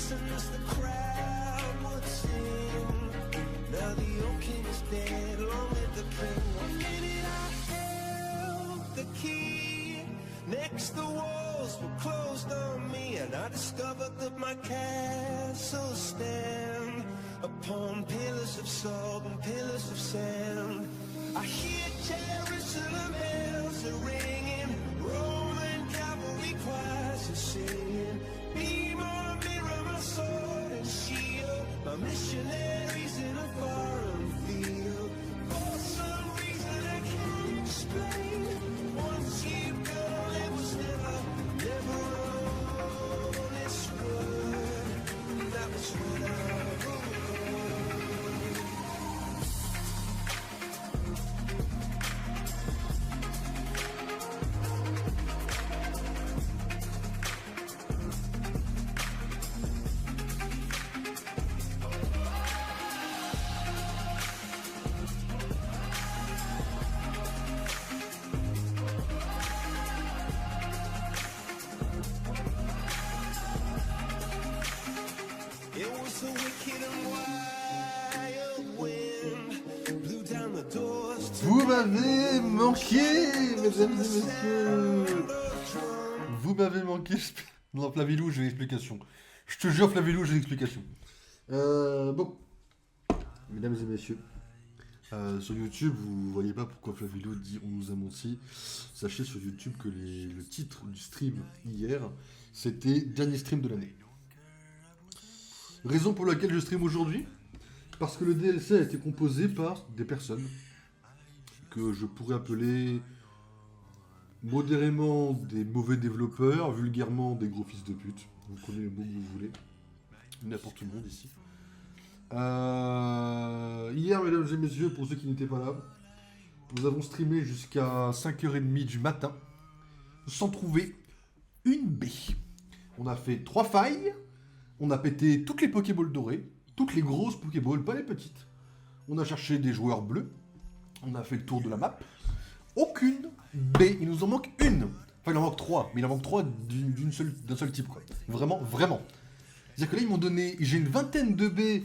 listen as the crowd would sing. Now the old king is dead, long live the king. One minute I held the key, next the walls were closed on me, and I discovered that my castle stand upon pillars of salt and pillars of sand. I hear Jerusalem bells are ringing, Roman cavalry choirs are singing. Be my mirror, my sword and shield, my missionaries in a foreign field. For some reason I can't explain, once you go, it was never an honest word. That was what I wrote. It was the wicked and wild wind blew down the doors to Vous m'avez manqué, mesdames et messieurs. Vous m'avez manqué. Non, Flavilou, j'ai l'explication. Je te jure, Flavilou, j'ai l'explication. Bon, mesdames et messieurs, sur YouTube, vous voyez pas pourquoi Flavilou dit on nous a menti. Sachez sur YouTube que le titre du stream hier, c'était dernier stream de l'année. Raison pour laquelle je stream aujourd'hui, parce que le DLC a été composé par des personnes que je pourrais appeler modérément des mauvais développeurs, vulgairement des gros fils de pute. Vous connaissez le mot que vous voulez. N'importe tout le monde ici. Hier, mesdames et messieurs, pour ceux qui n'étaient pas là, nous avons streamé jusqu'à 5h30 du matin, sans trouver une baie. On a fait 3 failles, on a pété toutes les Pokéballs dorées, toutes les grosses Pokéballs, pas les petites. On a cherché des joueurs bleus, on a fait le tour de la map. Aucune baie, il nous en manque une. Enfin, il en manque 3, mais il en manque 3 d'un seul type, quoi. Vraiment, vraiment. C'est-à-dire que là, ils m'ont donné, j'ai une vingtaine de baies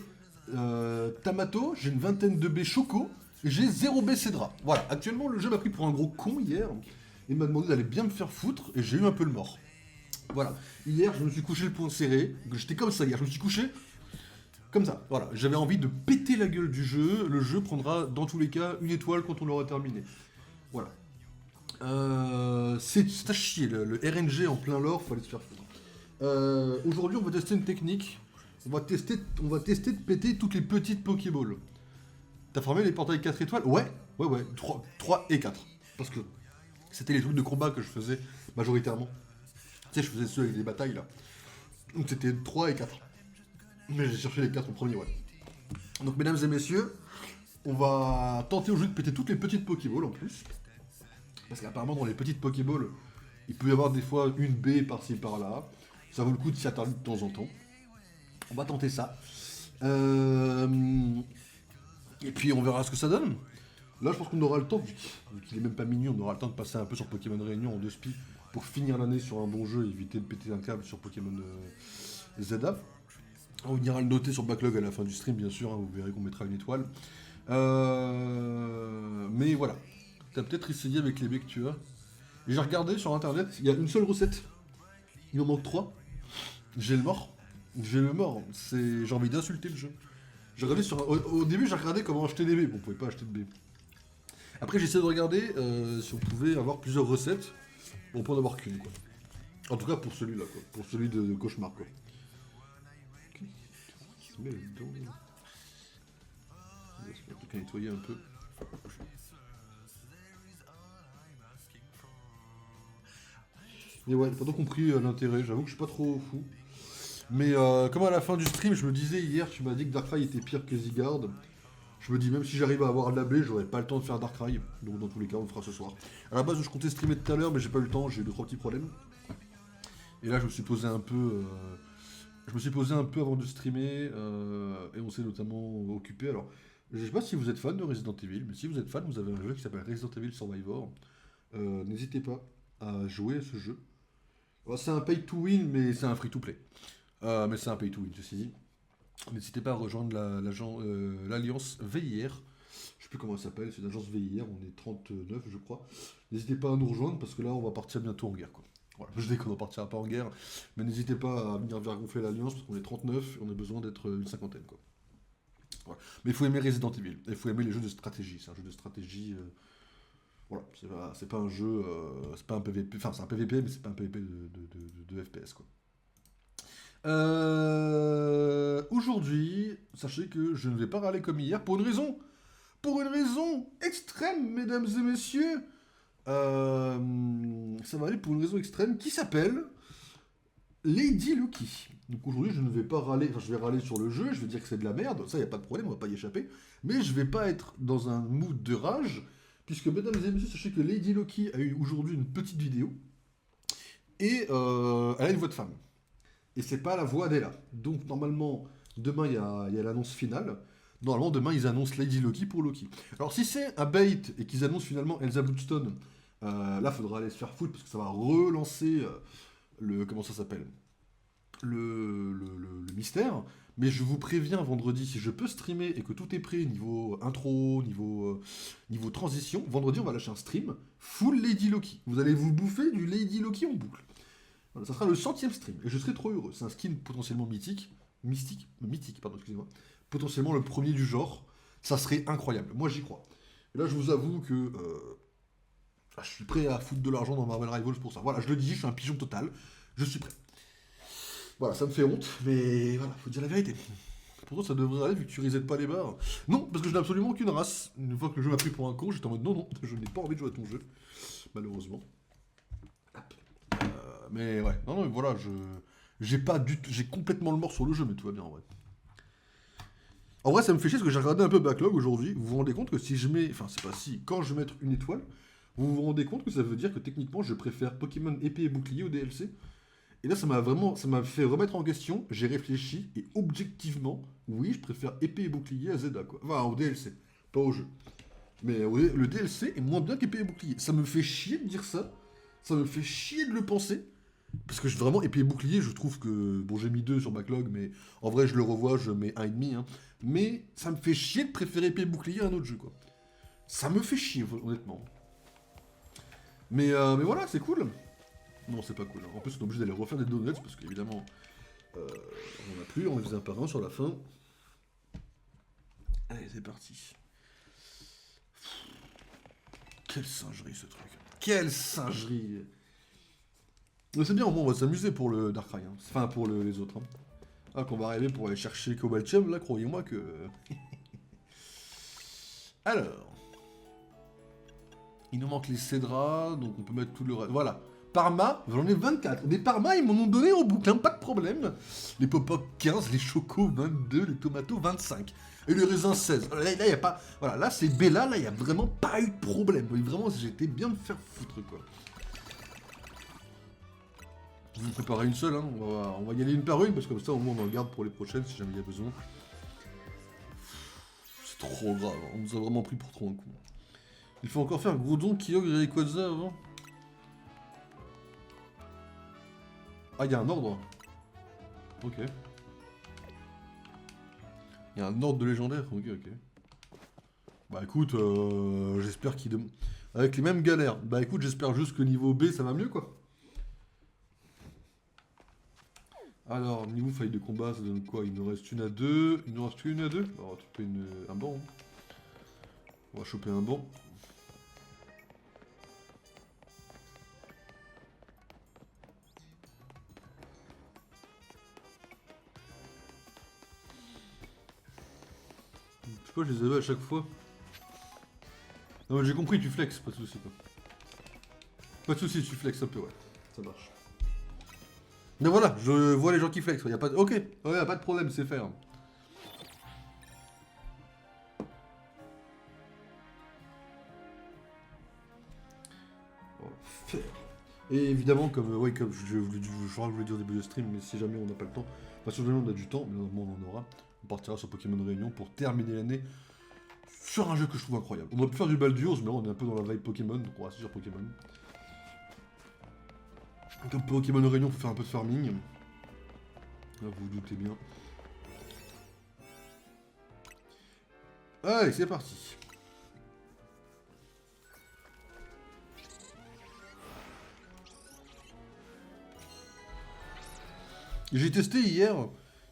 Tamato, j'ai une vingtaine de baies Choco, et j'ai 0 baies Cédra. Voilà, actuellement, le jeu m'a pris pour un gros con hier, et m'a demandé d'aller bien me faire foutre, et j'ai eu un peu le mort. Voilà, hier, je me suis couché le poing serré, j'étais comme ça hier, je me suis couché comme ça, voilà. J'avais envie de péter la gueule du jeu, le jeu prendra, dans tous les cas, une étoile quand on l'aura terminé. Voilà. C'est à chier, le RNG en plein lore, fallait se faire foutre. Aujourd'hui, on va tester une technique. On va tester de péter toutes les petites Pokéballs. T'as formé les portails 4 étoiles? Ouais, 3 et 4. Parce que c'était les trucs de combat que je faisais majoritairement. Tu sais, je faisais ceux avec des batailles là. Donc c'était 3 et 4. Mais j'ai cherché les 4 en premier, ouais. Donc, mesdames et messieurs, on va tenter aujourd'hui de péter toutes les petites Pokéballs en plus. Parce qu'apparemment, dans les petites Pokéballs, il peut y avoir des fois une baie par-ci par-là. Ça vaut le coup de s'y attarder de temps en temps. On va tenter ça. Et puis on verra ce que ça donne. Là, je pense qu'on aura le temps, vu qu'il est même pas minuit, on aura le temps de passer un peu sur Pokémon Réunion en 2 spi pour finir l'année sur un bon jeu et éviter de péter un câble sur Pokémon ZA. On ira le noter sur Backlog à la fin du stream, bien sûr. Hein, vous verrez qu'on mettra une étoile. Mais voilà. T'as peut-être essayé avec les baies que tu as. Et j'ai regardé sur internet, il y a une seule recette. Il en manque 3. J'ai le mort. J'ai envie d'insulter le jeu. J'ai regardé au début, j'ai regardé comment acheter des baies. Bon, on pouvait pas acheter de baies. Après, j'ai essayé de regarder si on pouvait avoir plusieurs recettes. Bon, on peut en avoir qu'une, quoi. En tout cas, pour celui-là, quoi. Pour celui de cauchemar, quoi. Qu'est-ce qu'il met dedans? Laisse-moi en tout cas nettoyer un peu. Mais ouais, pas trop compris l'intérêt. J'avoue que je suis pas trop fou. Mais comme à la fin du stream, je me disais hier, tu m'as dit que Darkrai était pire que Zygarde. Je me dis, même si j'arrive à avoir de la baie, j'aurais pas le temps de faire Darkrai. Donc dans tous les cas, on le fera ce soir. À la base, je comptais streamer tout à l'heure, mais j'ai pas eu le temps, j'ai eu 2-3 petits problèmes. Et là, je me suis posé un peu avant de streamer, et on s'est notamment occupé. Alors, je sais pas si vous êtes fan de Resident Evil, mais si vous êtes fan, vous avez un jeu qui s'appelle Resident Evil Survivor. N'hésitez pas à jouer à ce jeu. Alors, c'est un pay to win, mais c'est un free to play. Mais c'est un pay to win, ceci dit. N'hésitez pas à rejoindre l'alliance VIR. Je sais plus comment elle s'appelle, c'est l'agence VIR, on est 39 je crois. N'hésitez pas à nous rejoindre parce que là on va partir bientôt en guerre quoi. Voilà, je dis qu'on ne partira pas en guerre, mais n'hésitez pas à venir vers gonfler l'alliance parce qu'on est 39 et on a besoin d'être une cinquantaine quoi. Voilà. Mais il faut aimer Resident Evil, il faut aimer les jeux de stratégie, c'est un jeu de stratégie... Voilà, c'est pas un jeu, c'est pas un PVP, enfin c'est un PVP mais c'est pas un PVP de FPS quoi. Aujourd'hui, sachez que je ne vais pas râler comme hier pour une raison extrême, mesdames et messieurs. Ça va aller pour une raison extrême qui s'appelle Lady Lucky. Donc aujourd'hui, je ne vais pas râler, enfin je vais râler sur le jeu, je vais dire que c'est de la merde, ça y a pas de problème, on va pas y échapper, mais je vais pas être dans un mood de rage, puisque mesdames et messieurs, sachez que Lady Lucky a eu aujourd'hui une petite vidéo, et elle a une voix de femme. Et c'est pas la voix d'Ella. Donc normalement, demain il y a l'annonce finale. Normalement, demain ils annoncent Lady Lucky pour Loki. Alors si c'est un bait et qu'ils annoncent finalement Elsa Bloodstone, là faudra aller se faire foutre parce que ça va relancer le. Comment ça s'appelle le mystère. Mais je vous préviens vendredi, si je peux streamer et que tout est prêt, niveau intro, niveau transition, vendredi on va lâcher un stream full Lady Lucky. Vous allez vous bouffer du Lady Lucky en boucle. Voilà, ça sera le 100e stream, et je serai trop heureux. C'est un skin potentiellement mythique, pardon, excusez-moi, potentiellement le premier du genre. Ça serait incroyable, moi j'y crois. Et là je vous avoue que je suis prêt à foutre de l'argent dans Marvel Rivals pour ça. Voilà, je le dis, je suis un pigeon total, je suis prêt. Voilà, ça me fait honte, mais voilà, faut dire la vérité. Pourtant ça devrait aller vu que tu resettes pas les barres. Non, parce que je n'ai absolument aucune race. Une fois que le jeu m'a pris pour un con, j'étais en mode non, je n'ai pas envie de jouer à ton jeu, malheureusement. Mais ouais, non, voilà, j'ai complètement le mort sur le jeu, mais tout va bien en vrai. En vrai, ça me fait chier parce que j'ai regardé un peu Backlog aujourd'hui. Vous vous rendez compte que si je mets. Enfin, c'est pas si. Quand je vais mettre une étoile, vous vous rendez compte que ça veut dire que techniquement, je préfère Pokémon épée et bouclier au DLC. Et là, ça m'a fait remettre en question. J'ai réfléchi et objectivement, oui, je préfère épée et bouclier à Zelda, quoi. Enfin, au DLC, pas au jeu. Mais le DLC est moins bien qu'épée et bouclier. Ça me fait chier de dire ça. Ça me fait chier de le penser. Parce que vraiment, épée et bouclier, je trouve que... Bon, j'ai mis 2 sur backlog, mais en vrai, je le revois, je mets 1,5. Hein. Mais ça me fait chier de préférer épée et bouclier à un autre jeu, quoi. Ça me fait chier, honnêtement. Mais voilà, c'est cool. Non, c'est pas cool. En plus, on est obligé d'aller refaire des donuts, parce qu'évidemment, on en a plus, on les faisait un par un sur la fin. Allez, c'est parti. Quelle singerie, ce truc. Quelle singerie. Mais c'est bien, au moins on va s'amuser pour le Darkrai, hein. Enfin pour les autres. Hein. Ah, qu'on va arriver pour aller chercher Cobaltium, là, croyez-moi que... Alors... Il nous manque les Cédras, donc on peut mettre tout le reste. Voilà. Parma, j'en ai 24. Des Parma, ils m'en ont donné en boucle, hein, pas de problème. Les Popoc 15, les Chocos 22, les Tomatos 25. Et les raisins 16. Là, il n'y a pas... Voilà, là, c'est Bella, là, il n'y a vraiment pas eu de problème. Vraiment, j'étais bien me faire foutre, quoi. Je vais vous préparer une seule, hein. On va y aller une par une, parce que comme ça au moins on en garde pour les prochaines si jamais il y a besoin. C'est trop grave, on nous a vraiment pris pour trop un coup. Il faut encore faire Groudon, Kyogre et Rayquaza avant. Ah, il y a un ordre. Ok. Il y a un ordre de légendaire, ok. Bah écoute, j'espère qu'il... Avec les mêmes galères. Bah écoute, j'espère juste que niveau B ça va mieux quoi. Alors, niveau faille de combat, ça donne quoi? Il nous reste une à 2. Il nous reste une à 2. On va choper un banc. On va choper un banc. Je sais pas, je les avais à chaque fois. Non mais j'ai compris, tu flexes, pas de soucis quoi. Pas de soucis, tu flexes un peu, ouais. Ça marche. Mais voilà, je vois les gens qui flexent, y a pas de... Ok, ouais, y a pas de problème, c'est faire. Et évidemment, comme je crois que je voulais dire au début de stream, mais si jamais on n'a pas le temps, enfin si jamais on a du temps, mais normalement on en aura, on partira sur Pokémon Réunion pour terminer l'année sur un jeu que je trouve incroyable. On aurait pu faire du Baldur's, mais là on est un peu dans la vibe Pokémon, donc on reste sur Pokémon. Comme Pokémon Réunion, faut faire un peu de farming. Là, vous vous doutez bien. Allez, c'est parti. J'ai testé hier,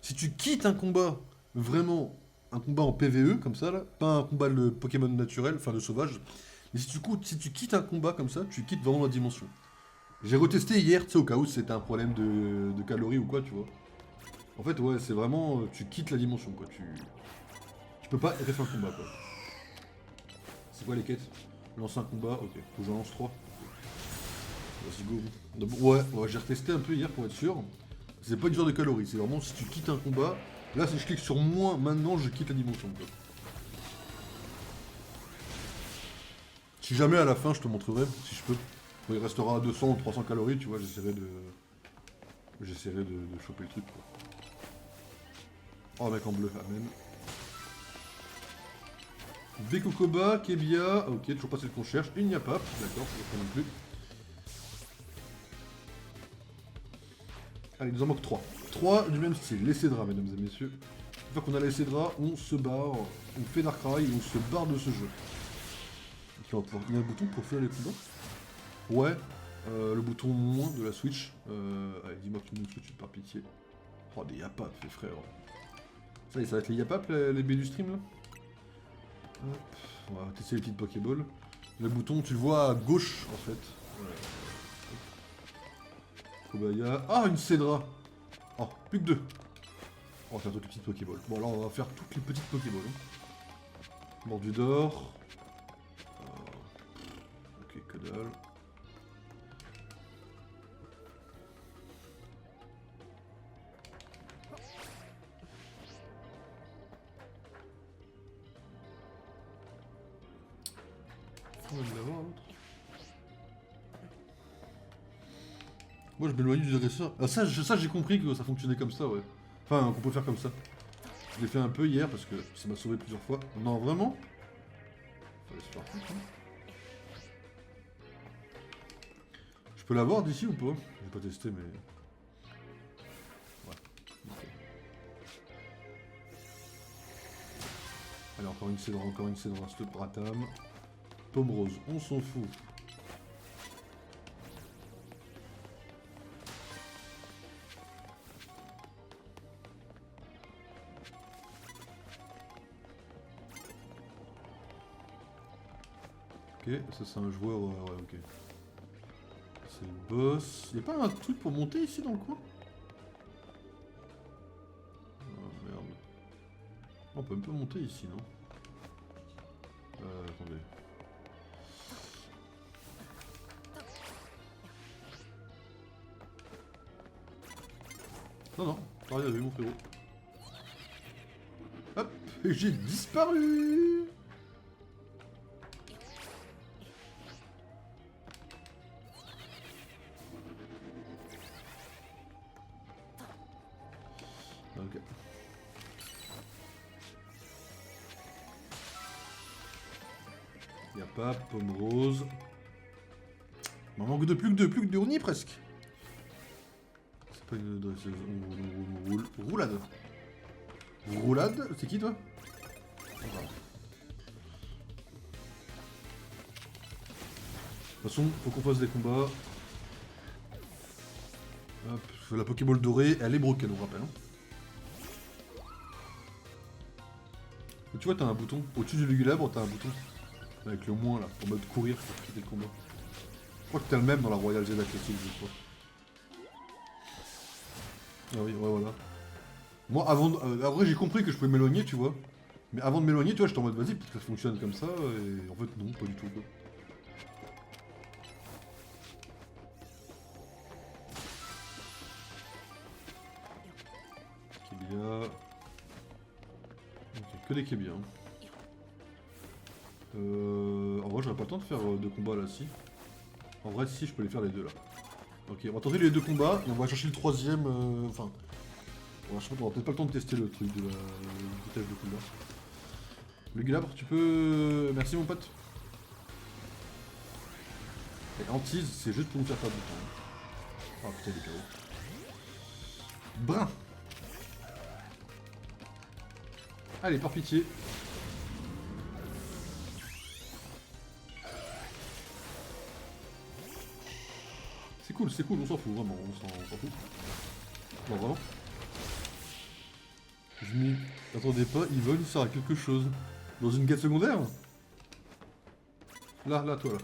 si tu quittes un combat, vraiment un combat en PvE comme ça là, pas un combat de Pokémon naturel, enfin de sauvage, mais si tu quittes un combat comme ça, tu quittes vraiment la dimension. J'ai retesté hier, tu sais, au cas où c'était un problème de calories ou quoi, tu vois. En fait, ouais, c'est vraiment, tu quittes la dimension quoi, tu peux pas refaire un combat quoi. C'est quoi les quêtes? Lance un combat, ok, faut que j'en lance 3. Vas-y go. Ouais, j'ai retesté un peu hier pour être sûr. C'est pas une histoire de calories, c'est vraiment si tu quittes un combat. Là, si je clique sur moins, maintenant je quitte la dimension. Quoi. Si jamais à la fin je te montrerai, si je peux. Quand il restera à 200 ou 300 calories, tu vois, j'essaierai de choper le truc. Quoi. Oh, mec en bleu, amen. Bekokoba, Kebia, ok, toujours pas celle qu'on cherche. Il n'y a pas, d'accord, je ne pas non plus. Allez, il nous en manque 3. 3 du même style, les Cédras, mesdames et messieurs. Une fois qu'on a les Cédras, on se barre, on fait Darkrai et on se barre de ce jeu. Il y a un bouton pour faire les combats? Ouais, le bouton moins de la Switch. Allez, dis-moi que tu me Switch par pitié. Oh, des yapap, fait frère. Ça y est, ça va être les yapap, les B du stream là? Hop, on va tester les petites Pokéballs. Le bouton, tu le vois à gauche en fait. Kobaya. Ah, une Cédra. Oh, plus que 2. On va faire toutes les petites Pokéballs. Bon, là, on va faire toutes les petites Pokéballs. Mordu d'or. Ok, que dalle. On va l'avoir l'autre. Moi je m'éloigne du dresseur. Ah ça j'ai compris que ça fonctionnait comme ça, ouais. Enfin qu'on peut faire comme ça. Je l'ai fait un peu hier parce que ça m'a sauvé plusieurs fois. Non vraiment? Fallait se faire foutre, hein. Je peux l'avoir d'ici ou pas? J'ai pas testé mais... Ouais. Okay. Allez encore une cédra, cette bratam. Pomme rose, on s'en fout. Ok, ça c'est un joueur, ouais, ok. C'est le boss. Y'a pas un truc pour monter ici dans le coin? Oh merde. On peut même pas monter ici, non? Attendez. Non, t'as rien vu mon frérot. Hop, j'ai disparu. Ok. Y'a pas, pomme rose. Il m'en manque de plus que deux, on y est presque. C'est pas une dresseuse, roulade. Roulade, c'est qui toi? Voilà. De toute façon, faut qu'on fasse des combats. Hop, la Pokéball dorée, elle est broken, on rappelle. Hein. Et tu vois, t'as un bouton. Au-dessus du Lugulabre, t'as un bouton. Avec le moins là, en mode courir pour quitter le combat. Je crois que t'as le même dans la Royal Z Athletic, je crois. Ah oui, ouais, voilà. Moi, avant. Après, j'ai compris que je pouvais m'éloigner, tu vois. Mais avant de m'éloigner, tu vois, j'étais en mode vas-y, peut-être que ça fonctionne comme ça. Et en fait, non, pas du tout, quoi. Kebia. Ok, que des Kebia. Hein. En vrai, j'aurais pas le temps de faire deux combats là, si. En vrai, si, je peux les faire les deux là. Ok, on va tenter les deux combats et on va chercher le troisième. Enfin. On aura peut-être pas le temps de tester le truc de la vitesse de combat. Le Gulabre, tu peux. Merci mon pote. Et Antise, c'est juste pour nous faire perdre du temps. Ah putain, des carreaux. Brun. Allez, par pitié. C'est cool, on s'en fout, vraiment, on s'en fout. Non, vraiment. Je m'y attendais pas, Yvonne sert à quelque chose. Dans une quête secondaire? Là, toi, là.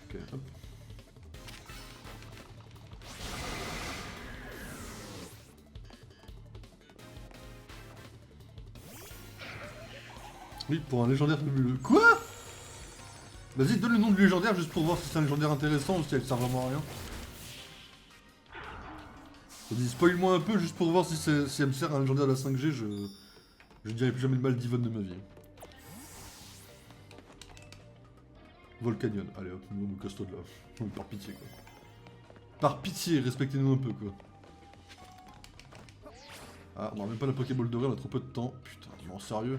Ok, hop. Oui, pour un légendaire fabuleux. Quoi? Vas-y, donne le nom du légendaire juste pour voir si c'est un légendaire intéressant ou si elle sert vraiment à rien. Vas-y, spoil-moi un peu juste pour voir si elle me sert un légendaire de la 5G, je dirai plus jamais de mal d'Yvonne de ma vie. Volcanion, allez hop, nous on casse-toi de là. Par pitié quoi. Par pitié, respectez-nous un peu quoi. Ah, on a même pas la Pokéball dorée, on a trop peu de temps. Putain, non, sérieux.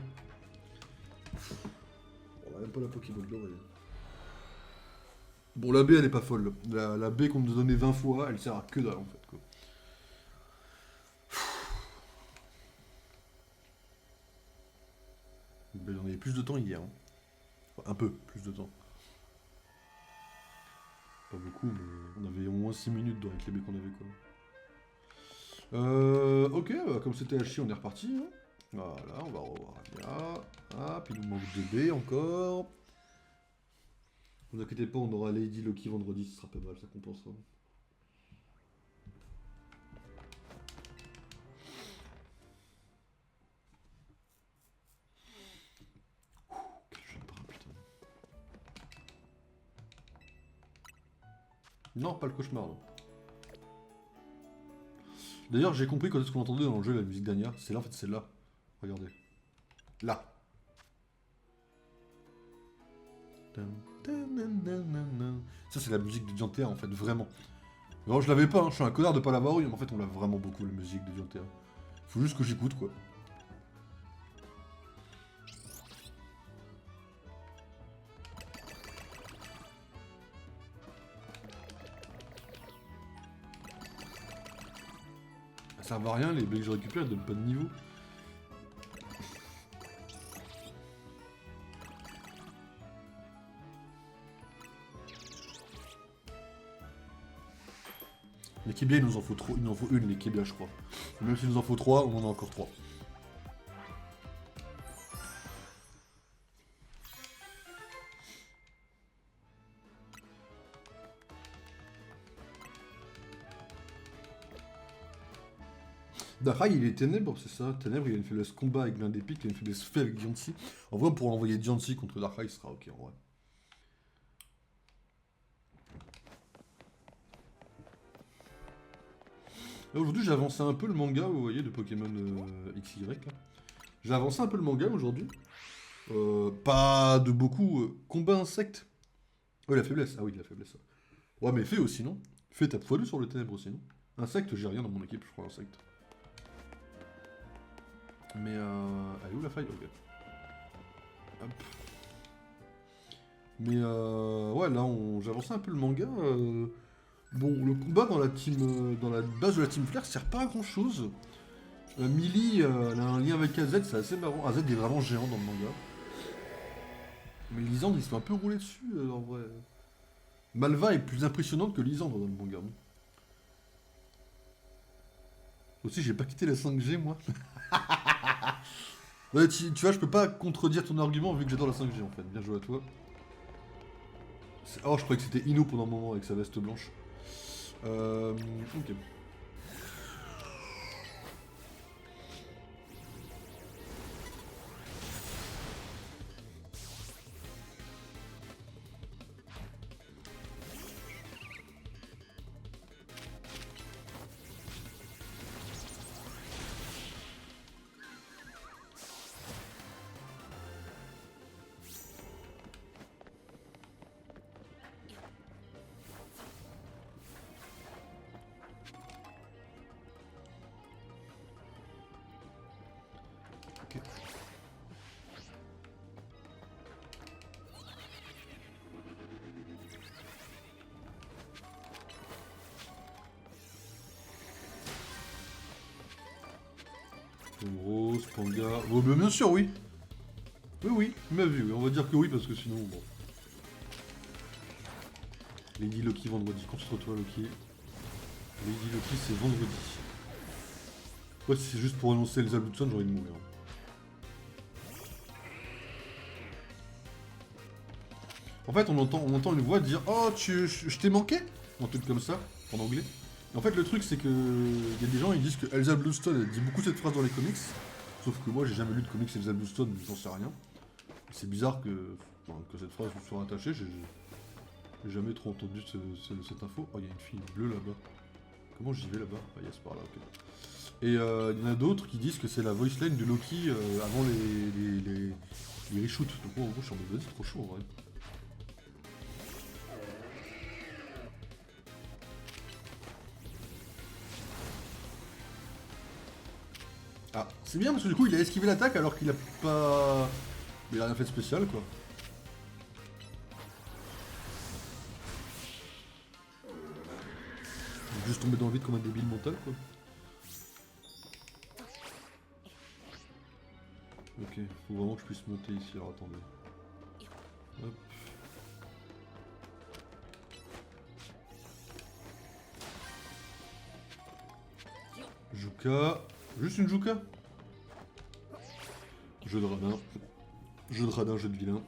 On a même pas la Pokéball dorée. Bon, la B elle est pas folle. La B qu'on nous a donné 20 fois, elle sert à que dalle en fait quoi. Ben, j'en avais plus de temps hier. Hein. Enfin, un peu plus de temps. Pas beaucoup, mais on avait au moins 6 minutes dans avec les baies qu'on avait quoi. Ok, bah, comme c'était à chier, on est reparti. Hein. Voilà, on va revoir là. Ah, puis il nous manque 2 baies encore. Ne vous inquiétez pas, on aura Lady Loki vendredi, ce sera pas mal, ça compensera. Quel jeu de bras, putain. Non, pas le cauchemar, non. D'ailleurs, j'ai compris quand est-ce qu'on entendait dans le jeu la musique dernière. C'est là, en fait, c'est là. Regardez. Là. Ça, c'est la musique de Dianthea, en fait, vraiment. Alors, je l'avais pas, hein. Je suis un connard de pas l'avoir eu, mais en fait, on l'a vraiment beaucoup, la musique de Dianthea. Faut juste que j'écoute, quoi. Ça sert à rien, les baies que je récupère, elles donnent pas de niveau. Les Kibia, il nous en faut trop, il nous en faut une, les Kibia, je crois. Et même s'il nous en faut 3, on en a encore 3. Darkrai, il est ténèbres, c'est ça. Ténèbres, il a une faiblesse combat avec l'un des pics, il a une faiblesse fait avec Diancie. En vrai, on pourra envoyer Diancie contre Darkrai, ce sera ok en vrai. Là, aujourd'hui, j'ai avancé un peu le manga, vous voyez, de Pokémon XY. Là. J'ai avancé un peu le manga aujourd'hui. Pas de beaucoup. Combat insecte. Oh, la faiblesse. Ah oui, la faiblesse. Ouais, mais fée aussi, non? Fée, t'as poilu sur le ténèbre aussi, non? Insecte, j'ai rien dans mon équipe, je crois, insecte. Mais elle est où la faille? Ok. Hop. Mais ouais, là, j'ai avancé un peu le manga. Bon, le combat dans la team, dans la base de la team Flair sert pas à grand chose. Millie, elle a un lien avec AZ, c'est assez marrant. AZ est vraiment géant dans le manga. Mais Lisandre, ils sont un peu roulés dessus, en vrai. Malva est plus impressionnante que Lisandre dans le manga. Aussi, j'ai pas quitté la 5G, moi. Ouais, tu vois, je peux pas contredire ton argument vu que j'adore la 5G, en fait. Bien joué à toi. Oh, je croyais que c'était Ino pendant un moment avec sa veste blanche. Ok. Rose, Panga... Oh, bien sûr, oui. Oui, il m'a vu, oui. On va dire que oui, parce que sinon, bon... Lady Loki vendredi, concentre-toi Loki. Lady Loki, c'est vendredi. Ouais, si c'est juste pour annoncer Elsa Bloodstone, j'ai envie de mourir. En fait, on entend une voix dire « Oh, je t'ai manqué ?» Un truc comme ça, en anglais. Et en fait, le truc, c'est que... Il y a des gens, ils disent que Elsa Bloodstone, elle dit beaucoup cette phrase dans les comics. Sauf que moi, j'ai jamais lu de comics Elsa Bloodstone, j'en sais rien. C'est bizarre que cette phrase me soit rattachée, j'ai jamais trop entendu cette info. Oh, il y a une fille bleue là-bas. Comment j'y vais là-bas? Ah, yes, par là, ok. Et il y en a d'autres qui disent que c'est la voice line de Loki avant les reshoots. Donc moi, en gros, je suis en mode, vas-y, c'est trop chaud en vrai. Ah, c'est bien parce que du coup, il a esquivé l'attaque alors qu'il a pas... Il a rien fait de spécial, quoi. Il est juste tombé dans le vide comme un débile mental, quoi. Ok, faut vraiment que je puisse monter ici, alors attendez. Hop. Juka. Juste une Juka. Jeu de radin. Jeu de radin, jeu de vilain.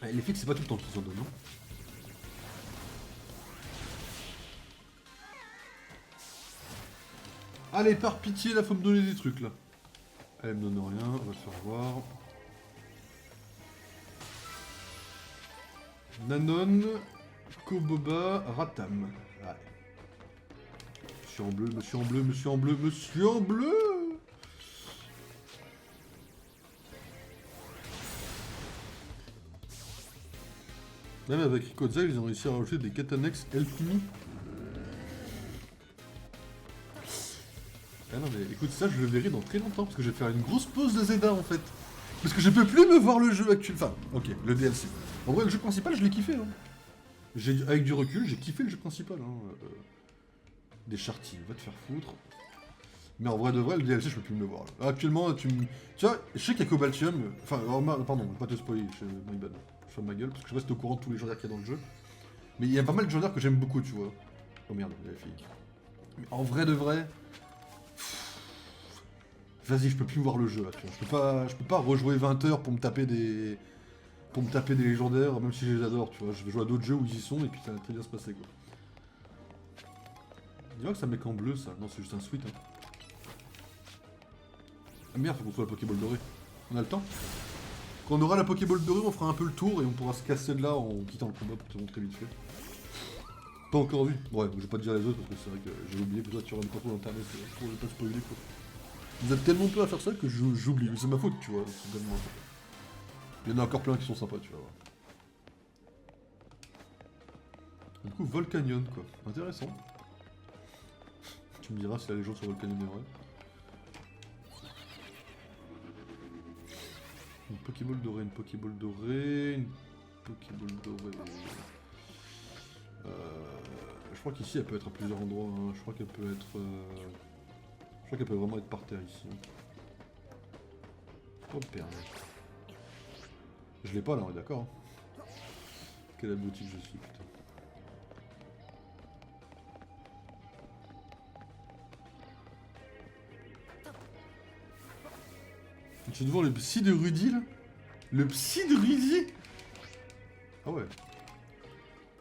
Les flics, c'est pas tout le temps qu'ils en donnent, non? Allez, par pitié, là, faut me donner des trucs, là. Elle me donne rien, on va se faire voir. Nanon, Koboba, Ratam. Ouais. Monsieur en bleu, monsieur en bleu, monsieur en bleu, monsieur en bleu! Même avec Rikoza, ils ont réussi à rajouter des quêtes annexes Help Me. Ah non mais écoute, ça je le verrai dans très longtemps parce que je vais faire une grosse pause de Zelda en fait. Parce que je peux plus me voir le jeu actuel. Enfin, ok, le DLC. En vrai, le jeu principal, je l'ai kiffé. Hein. Avec du recul, j'ai kiffé le jeu principal. Hein. Des chartines, va te faire foutre. Mais en vrai de vrai, le DLC, je peux plus me le voir. Là. Actuellement, tu vois, je sais qu'il y a Cobaltium. Enfin, pardon, pas te spoiler, my bad. Je ferme ma gueule parce que je reste au courant de tous les genres qu'il y a dans le jeu. Mais il y a pas mal de genres que j'aime beaucoup, tu vois. Oh merde, il y a la fille. Mais en vrai de vrai. Vas-y, je peux plus voir le jeu là, tu vois. Je peux pas rejouer 20 heures pour me taper des. Pour me taper des légendaires, même si je les adore, tu vois. Je vais jouer à d'autres jeux où ils y sont et puis ça va très bien se passer quoi. Dis-moi que ça met qu'en bleu ça. Non, c'est juste un sweat. Hein. Ah merde, faut qu'on soit la Pokéball dorée. On a le temps? Quand on aura la Pokéball dorée, on fera un peu le tour et on pourra se casser de là en quittant le combat pour te montrer vite fait. Pas encore vu? Ouais, je vais pas te dire les autres parce que c'est vrai que j'ai oublié que toi tu auras une contrôle internet pour ne pas spoiler quoi. Vous êtes tellement peu à faire ça que j'oublie, mais c'est ma faute, tu vois. Il y en a encore plein qui sont sympas, tu vois. Du coup, Volcanion, quoi. Intéressant. Tu me diras si la légende sur Volcanion est vraie. Une Pokéball dorée, une Pokéball dorée, une Pokéball dorée. Je crois qu'ici elle peut être à plusieurs endroits. Hein. Je crois qu'elle peut être. Je crois qu'elle peut vraiment être par terre ici. Oh merde. Je l'ai pas là, on est d'accord. Hein. Quelle abruti je suis, putain. Je suis devant le psy de Rudy là. Le psy de Rudy. Ah ouais.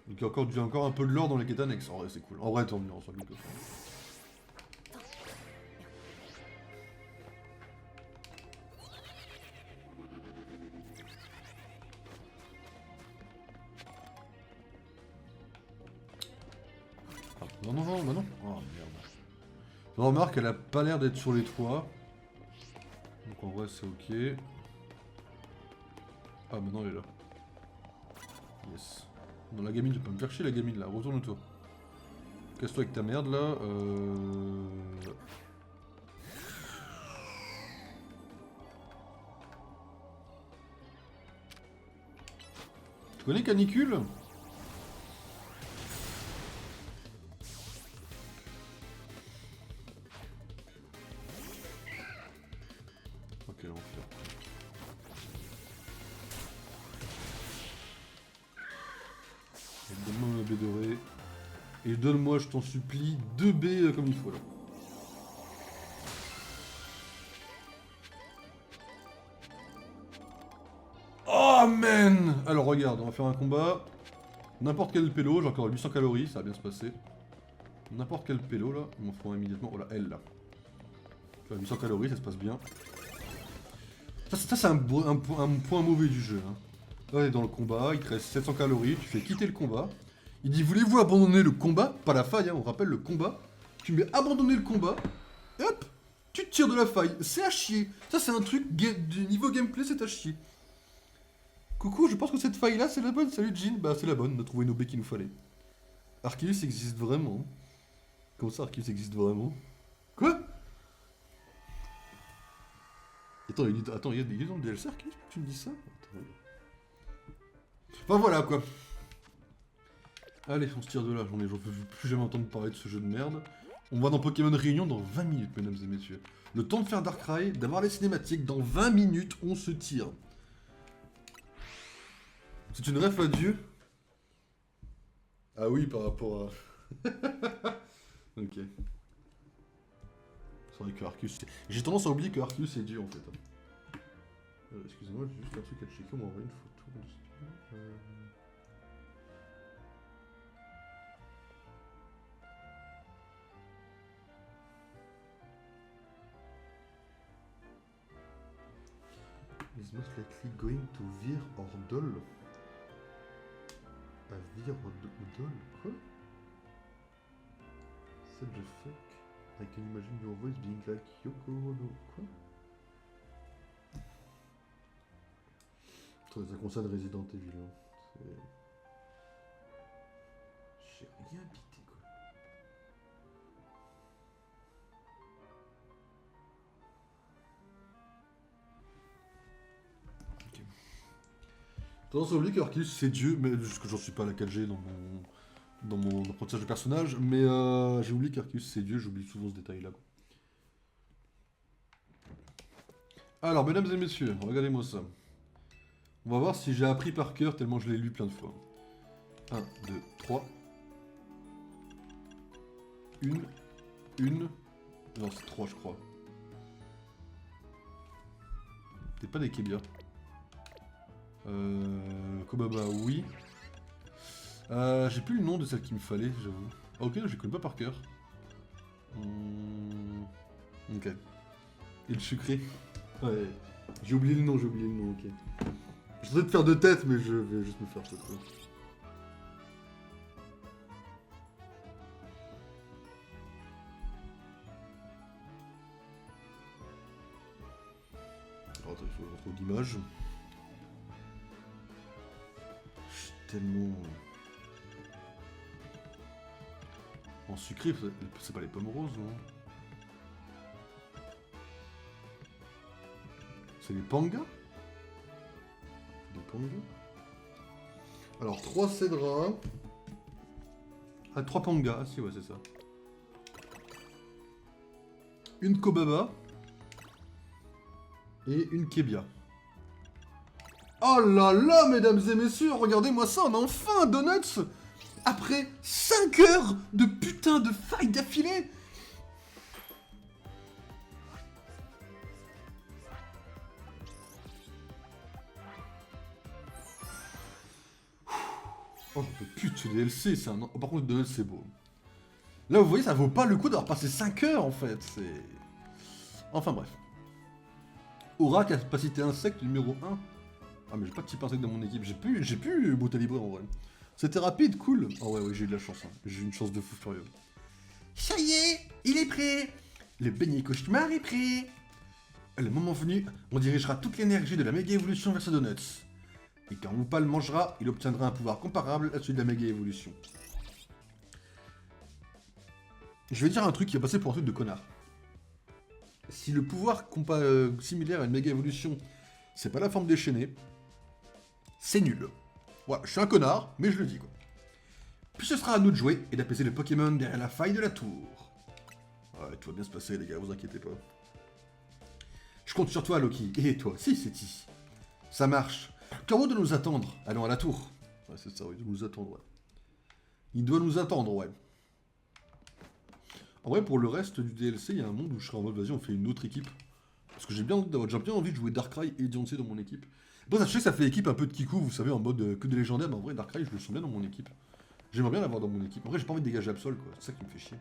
Donc il y a encore un peu de lore dans les quêtes annexes. En vrai c'est cool. En vrai tant mieux, on s'en doute. Ah, non, bah non. Oh merde. Remarque, elle a pas l'air d'être sur les toits. Donc en vrai c'est ok. Ah maintenant elle est là. Yes. Non la gamine, tu peux me faire chier la gamine là, retourne-toi. Casse-toi avec ta merde là. Tu connais Canicule? Ok, l'enfer. Donne-moi ma baie dorée. Et donne-moi, je t'en supplie, 2 baies comme il faut là. Oh man! Alors regarde, on va faire un combat. N'importe quel pélo, j'ai encore 800 calories, ça va bien se passer. N'importe quel pélo là, il m'en faut un immédiatement. Oh là, elle là. Tu vois, 800 calories, ça se passe bien. Ça c'est un point mauvais du jeu. Hein. Là, on est dans le combat, il te reste 700 calories, tu fais quitter le combat. Il dit, voulez-vous abandonner le combat? Pas la faille, hein, on rappelle le combat. Tu mets abandonner le combat, et hop, tu te tires de la faille. C'est à chier. Ça c'est un truc, du niveau gameplay, c'est à chier. Coucou, je pense que cette faille là c'est la bonne. Salut Jean, bah c'est la bonne, on a trouvé nos baies qu'il nous fallait. Arceus existe vraiment. Comment ça Arceus existe vraiment? Quoi? Attends, il est dans le DLC Arceus? Tu me dis ça? Attends. Enfin voilà quoi. Allez, on se tire de là, j'en peux plus jamais entendre parler de ce jeu de merde. On va dans Pokémon Réunion dans 20 minutes, mesdames et messieurs. Le temps de faire Darkrai, d'avoir les cinématiques, dans 20 minutes, on se tire. C'est une ref à Dieu? Ah oui, par rapport à... Ok. C'est vrai que Arceus... J'ai tendance à oublier que Arceus est Dieu, en fait. Excusez-moi, j'ai juste un truc à checker, on m'a envoyé une photo. Is most likely going to Vir or Dol. À Vir or Dol? Quoi? Such a fuck. I can imagine your voice being like Yoko Ono. Quoi? Ça concerne Resident Evil. Hein. J'ai rien pité quoi. Ok. Tendance à oublier qu'Arceus c'est Dieu, mais juste que j'en suis pas à la 4G dans mon apprentissage de personnage, mais j'ai oublié qu'Arceus c'est Dieu, j'oublie souvent ce détail là. Alors, mesdames et messieurs, regardez-moi ça. On va voir si j'ai appris par cœur tellement je l'ai lu plein de fois. 1, 2, 3. Une. Non, c'est 3, je crois. Peut-être pas des Kebia. Kobaba, oui. J'ai plus le nom de celle qu'il me fallait, j'avoue. Ah, ok, je les connais pas par cœur. Ok. Et le sucré. Ouais. J'ai oublié le nom, ok. Je vais te faire de tête, mais je vais juste me faire cette fois. Alors, attends, il faut que je retrouve l'image. Je suis tellement... En sucré, c'est pas les pommes roses, non? C'est les pangas? Des pangas? Alors, 3 cédras. Ah, 3 pangas. Ah si, ouais, c'est ça. Une Kobaba. Et une Kebia. Oh là là, mesdames et messieurs, regardez-moi ça, on a enfin Donuts. Après 5 heures de putain de faille d'affilée. Oh, j'en peux plus de ce DLC, c'est un... Oh, par contre, Donuts, c'est beau. Là, vous voyez, ça vaut pas le coup d'avoir passé 5 heures, en fait, c'est... Enfin, bref. Aura, capacité insecte numéro 1. Ah, mais j'ai pas de type insecte dans mon équipe, j'ai plus Brutalibré, en vrai. C'était rapide, cool. Oh ouais, j'ai eu de la chance, hein. J'ai eu une chance de fou furieux. Ça y est, il est prêt. Le beignet cauchemar est prêt. Le moment venu, on dirigera toute l'énergie de la méga évolution vers ce Donuts. Et quand Woopa le mangera, il obtiendra un pouvoir comparable à celui de la méga évolution. Je vais dire un truc qui va passer pour un truc de connard. Si le pouvoir similaire à une méga évolution, c'est pas la forme déchaînée, c'est nul. Voilà, je suis un connard, mais je le dis quoi. Puis ce sera à nous de jouer et d'apaiser le Pokémon derrière la faille de la tour. Ouais, tout va bien se passer les gars, vous inquiétez pas. Je compte sur toi Loki, et toi, si c'est ici. Ça marche. Corvo doit nous attendre, allons à la tour. Ouais, c'est ça, oui, il doit nous attendre, ouais. Il doit nous attendre, ouais. En vrai, pour le reste du DLC, il y a un monde où je serai en mode, vas-y, on fait une autre équipe. Parce que j'ai bien envie de jouer Darkrai et Diancie dans mon équipe. Bon, ça, je sais que ça fait équipe un peu de Kiku, vous savez, en mode que des légendaires, mais en vrai, Darkrai, je le sens bien dans mon équipe. J'aimerais bien l'avoir dans mon équipe. En vrai, j'ai pas envie de dégager Absol, quoi. C'est ça qui me fait chier.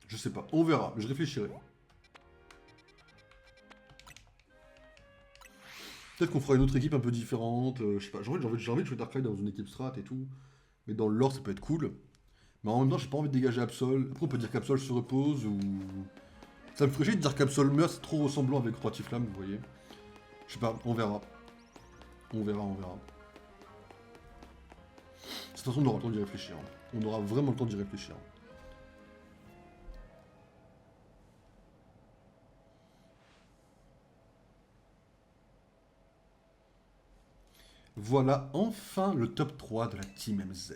Je sais pas, on verra, mais je réfléchirai. Peut-être qu'on fera une autre équipe un peu différente, je sais pas, j'ai envie de jouer Darkrai dans une équipe strat et tout. Mais dans le lore, ça peut être cool. Mais en même temps, j'ai pas envie de dégager Absol. Après, on peut dire qu'Absol se repose ou... Ça me ferait chier de dire qu'Absol meurt, c'est trop ressemblant avec Roi Tiflam, vous voyez. Je sais pas, on verra. On verra. De toute façon, on aura le temps d'y réfléchir. On aura vraiment le temps d'y réfléchir. Voilà enfin le top 3 de la Team MZ.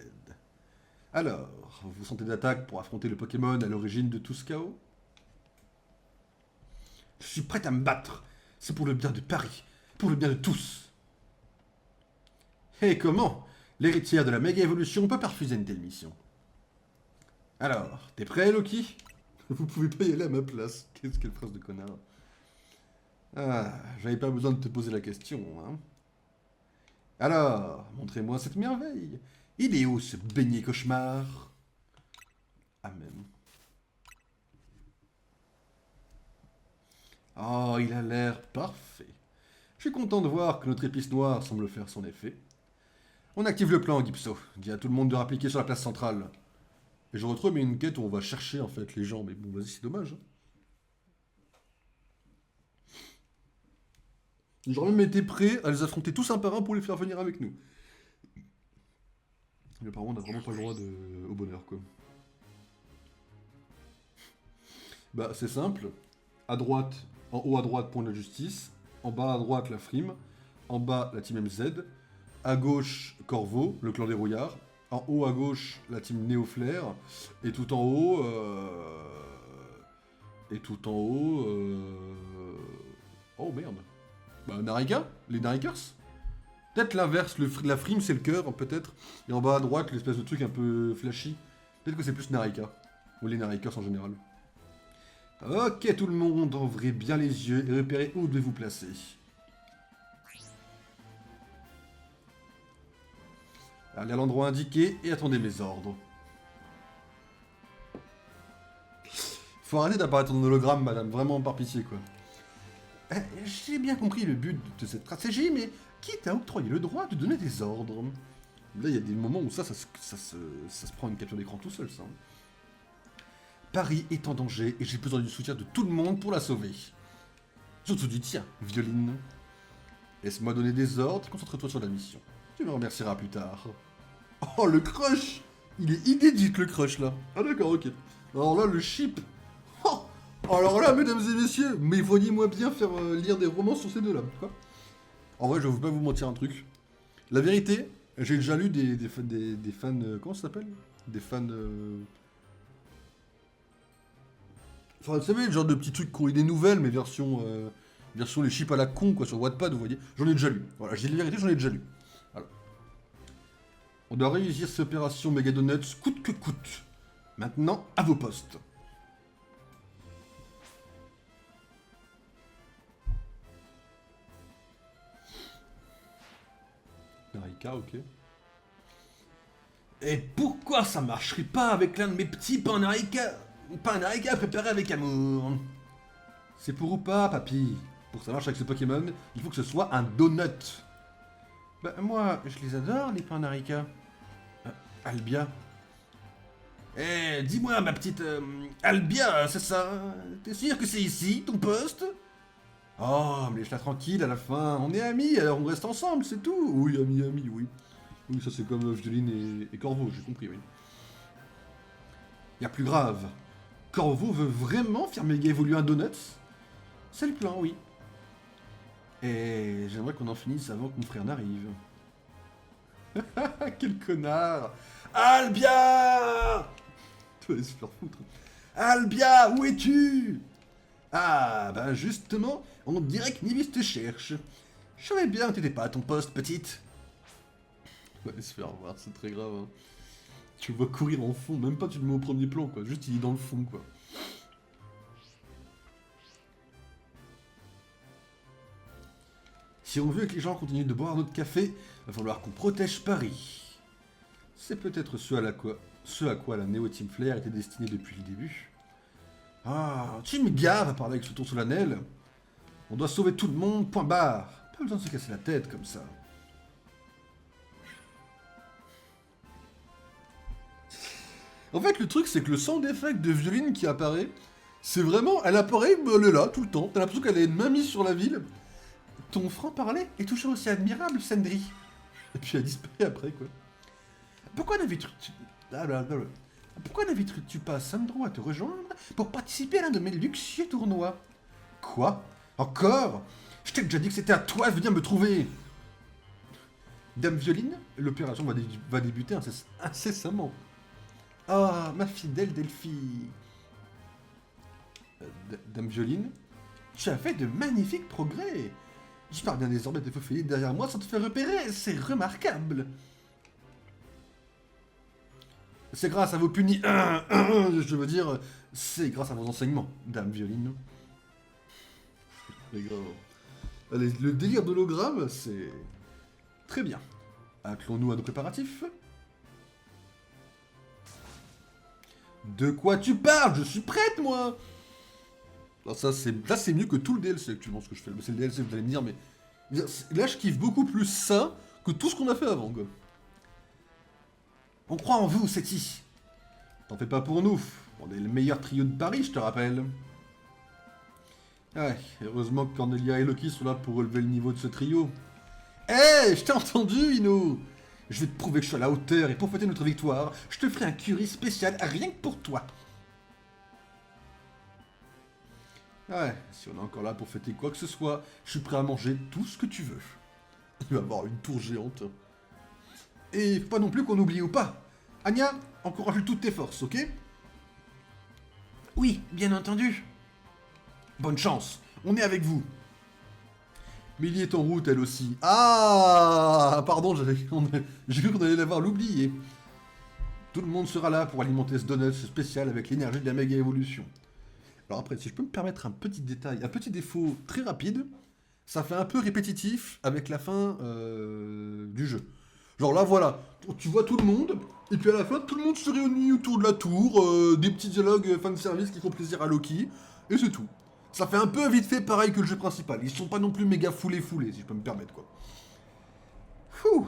Alors, vous vous sentez d'attaque pour affronter le Pokémon à l'origine de tout ce chaos? Je suis prête à me battre. C'est pour le bien de Paris. Pour le bien de tous. Et comment l'héritière de la méga évolution peut pas refuser une telle mission? Alors, t'es prêt, Loki? Vous pouvez pas y aller à ma place. Qu'est-ce quelle phrase de connard. Ah, j'avais pas besoin de te poser la question, hein. Alors, montrez-moi cette merveille. Il est où ce beignet cauchemar? Amen. Oh, il a l'air parfait. Je suis content de voir que notre épice noire semble faire son effet. On active le plan, Gipso. Dis à tout le monde de rappliquer sur la place centrale. Et je retrouve une quête où on va chercher en fait les gens, mais bon, vas-y, c'est dommage. J'aurais même été prêt à les affronter tous un par un pour les faire venir avec nous. Mais apparemment, on n'a vraiment pas le droit au bonheur, quoi. Bah, c'est simple. À droite, en haut à droite, point de justice. En bas à droite, la frime. En bas, la team MZ. À gauche, Corvo, le clan des rouillards. En haut à gauche, la team Néo-Flair. Et tout en haut... Oh merde. Bah, Narika? Les Narikers? Peut-être l'inverse, la frime c'est le cœur, peut-être. Et en bas à droite, l'espèce de truc un peu flashy. Peut-être que c'est plus Narika. Ou les Narikers en général. Ok tout le monde, ouvrez bien les yeux et repérez où devez vous placer. Allez à l'endroit indiqué et attendez mes ordres. Faut arrêter d'apparaître en hologramme, madame, vraiment par pitié quoi. J'ai bien compris le but de cette stratégie, mais qui t'a octroyé le droit de donner des ordres? Là, il y a des moments où ça se prend une capture d'écran tout seul, ça. Paris est en danger et j'ai besoin du soutien de tout le monde pour la sauver. Surtout du tien, Violine. Laisse-moi donner des ordres, concentre-toi sur la mission. Tu me remercieras plus tard. Oh, le crush! Il est inédit, le crush, là. Ah d'accord, ok. Alors là, le chip. Oh, alors là, mesdames et messieurs, mais voyez-moi bien faire lire des romans sur ces deux-là, quoi. En vrai, je vais pas vous mentir un truc. La vérité, j'ai déjà lu des fans... comment ça s'appelle? Des fans... Enfin, vous savez, le genre de petits trucs qui ont eu des nouvelles, mais version les chips à la con, quoi, sur Wattpad, vous voyez. J'en ai déjà lu. Voilà, je dis la vérité, j'en ai déjà lu. Voilà. On doit réussir cette opération Mega Donuts coûte que coûte. Maintenant, à vos postes. Narika, ok. Et pourquoi ça marcherait pas avec l'un de mes petits pains Narika? Pas un haricot préparé avec amour. C'est pour ou pas, papy? Pour que ça marche avec ce Pokémon, il faut que ce soit un donut. Bah, moi, je les adore, les pains Narika. Albia. Eh, dis-moi, ma petite... Albia, c'est ça? T'es sûr que c'est ici, ton poste? Oh, mais laisse-la tranquille, à la fin. On est amis, alors on reste ensemble, c'est tout. Oui, amis, oui. Oui, ça c'est comme Violine et Corvo, j'ai compris, oui. Y a plus grave. Corvo veut vraiment faire méga évoluer un Donuts? C'est le plan, oui. Et j'aimerais qu'on en finisse avant que mon frère n'arrive. Quel connard! Albia! Tu vas aller se faire foutre. Albia, où es-tu? Ah, ben justement, on dirait que Nivis te cherche. Je savais bien que t'étais pas à ton poste, petite. On va aller se faire voir, c'est très grave. Hein. Tu le vois courir en fond, même pas tu le mets au premier plan, quoi. Juste il est dans le fond, quoi. Si on veut que les gens continuent de boire notre café, il va falloir qu'on protège Paris. C'est peut-être ce à quoi la Néo Team Flair était destinée depuis le début. Ah, tu me gaves à parler avec ce ton solennel. On doit sauver tout le monde, point barre. Pas besoin de se casser la tête comme ça. En fait, le truc, c'est que le sound effect de Violine qui apparaît, c'est vraiment... Elle apparaît, elle est là, tout le temps. T'as l'impression qu'elle a une main mise sur la ville. Ton franc-parler est toujours aussi admirable, Sandry. Et puis elle disparaît après, quoi. Pourquoi n'invites-tu pas Sandro à te rejoindre pour participer à l'un de mes luxueux tournois? Quoi? Encore? Je t'ai déjà dit que c'était à toi de venir me trouver. Dame Violine, l'opération va débuter incessamment. Ah, ma fidèle Delphi. Dame Violine, tu as fait de magnifiques progrès. Je parviens désormais de te faufiler derrière moi sans te faire repérer, c'est remarquable. C'est grâce à vos punis... je veux dire, c'est grâce à vos enseignements, Dame Violine. Allez, le délire d'hologramme, c'est... Très bien. Attelons-nous à nos préparatifs. De quoi tu parles? Je suis prête, moi! Alors ça, c'est mieux que tout le DLC actuellement, ce que je fais. C'est le DLC, vous allez me dire, mais... Là, je kiffe beaucoup plus ça que tout ce qu'on a fait avant, quoi. On croit en vous, Seti. T'en fais pas pour nous. On est le meilleur trio de Paris, je te rappelle. Ouais, heureusement que Cornelia et Loki sont là pour relever le niveau de ce trio. Hé, je t'ai entendu, Ino. Je vais te prouver que je suis à la hauteur, et pour fêter notre victoire, je te ferai un curry spécial rien que pour toi. Ouais, si on est encore là pour fêter quoi que ce soit, je suis prêt à manger tout ce que tu veux. Il va y avoir une tour géante. Et faut pas non plus qu'on oublie ou pas. Anya, encourage toutes tes forces, ok? Oui, bien entendu. Bonne chance, on est avec vous. Millie est en route, elle aussi. Ah, pardon, j'ai cru qu'on allait l'avoir l'oublier. Tout le monde sera là pour alimenter ce donut spécial avec l'énergie de la méga évolution. Alors après, si je peux me permettre un petit détail, un petit défaut très rapide, ça fait un peu répétitif avec la fin du jeu. Genre là, voilà, tu vois tout le monde, et puis à la fin, tout le monde se réunit autour de la tour, des petits dialogues fanservice qui font plaisir à Loki, et c'est tout. Ça fait un peu vite fait pareil que le jeu principal, ils sont pas non plus méga foulés, si je peux me permettre, quoi. Fouh.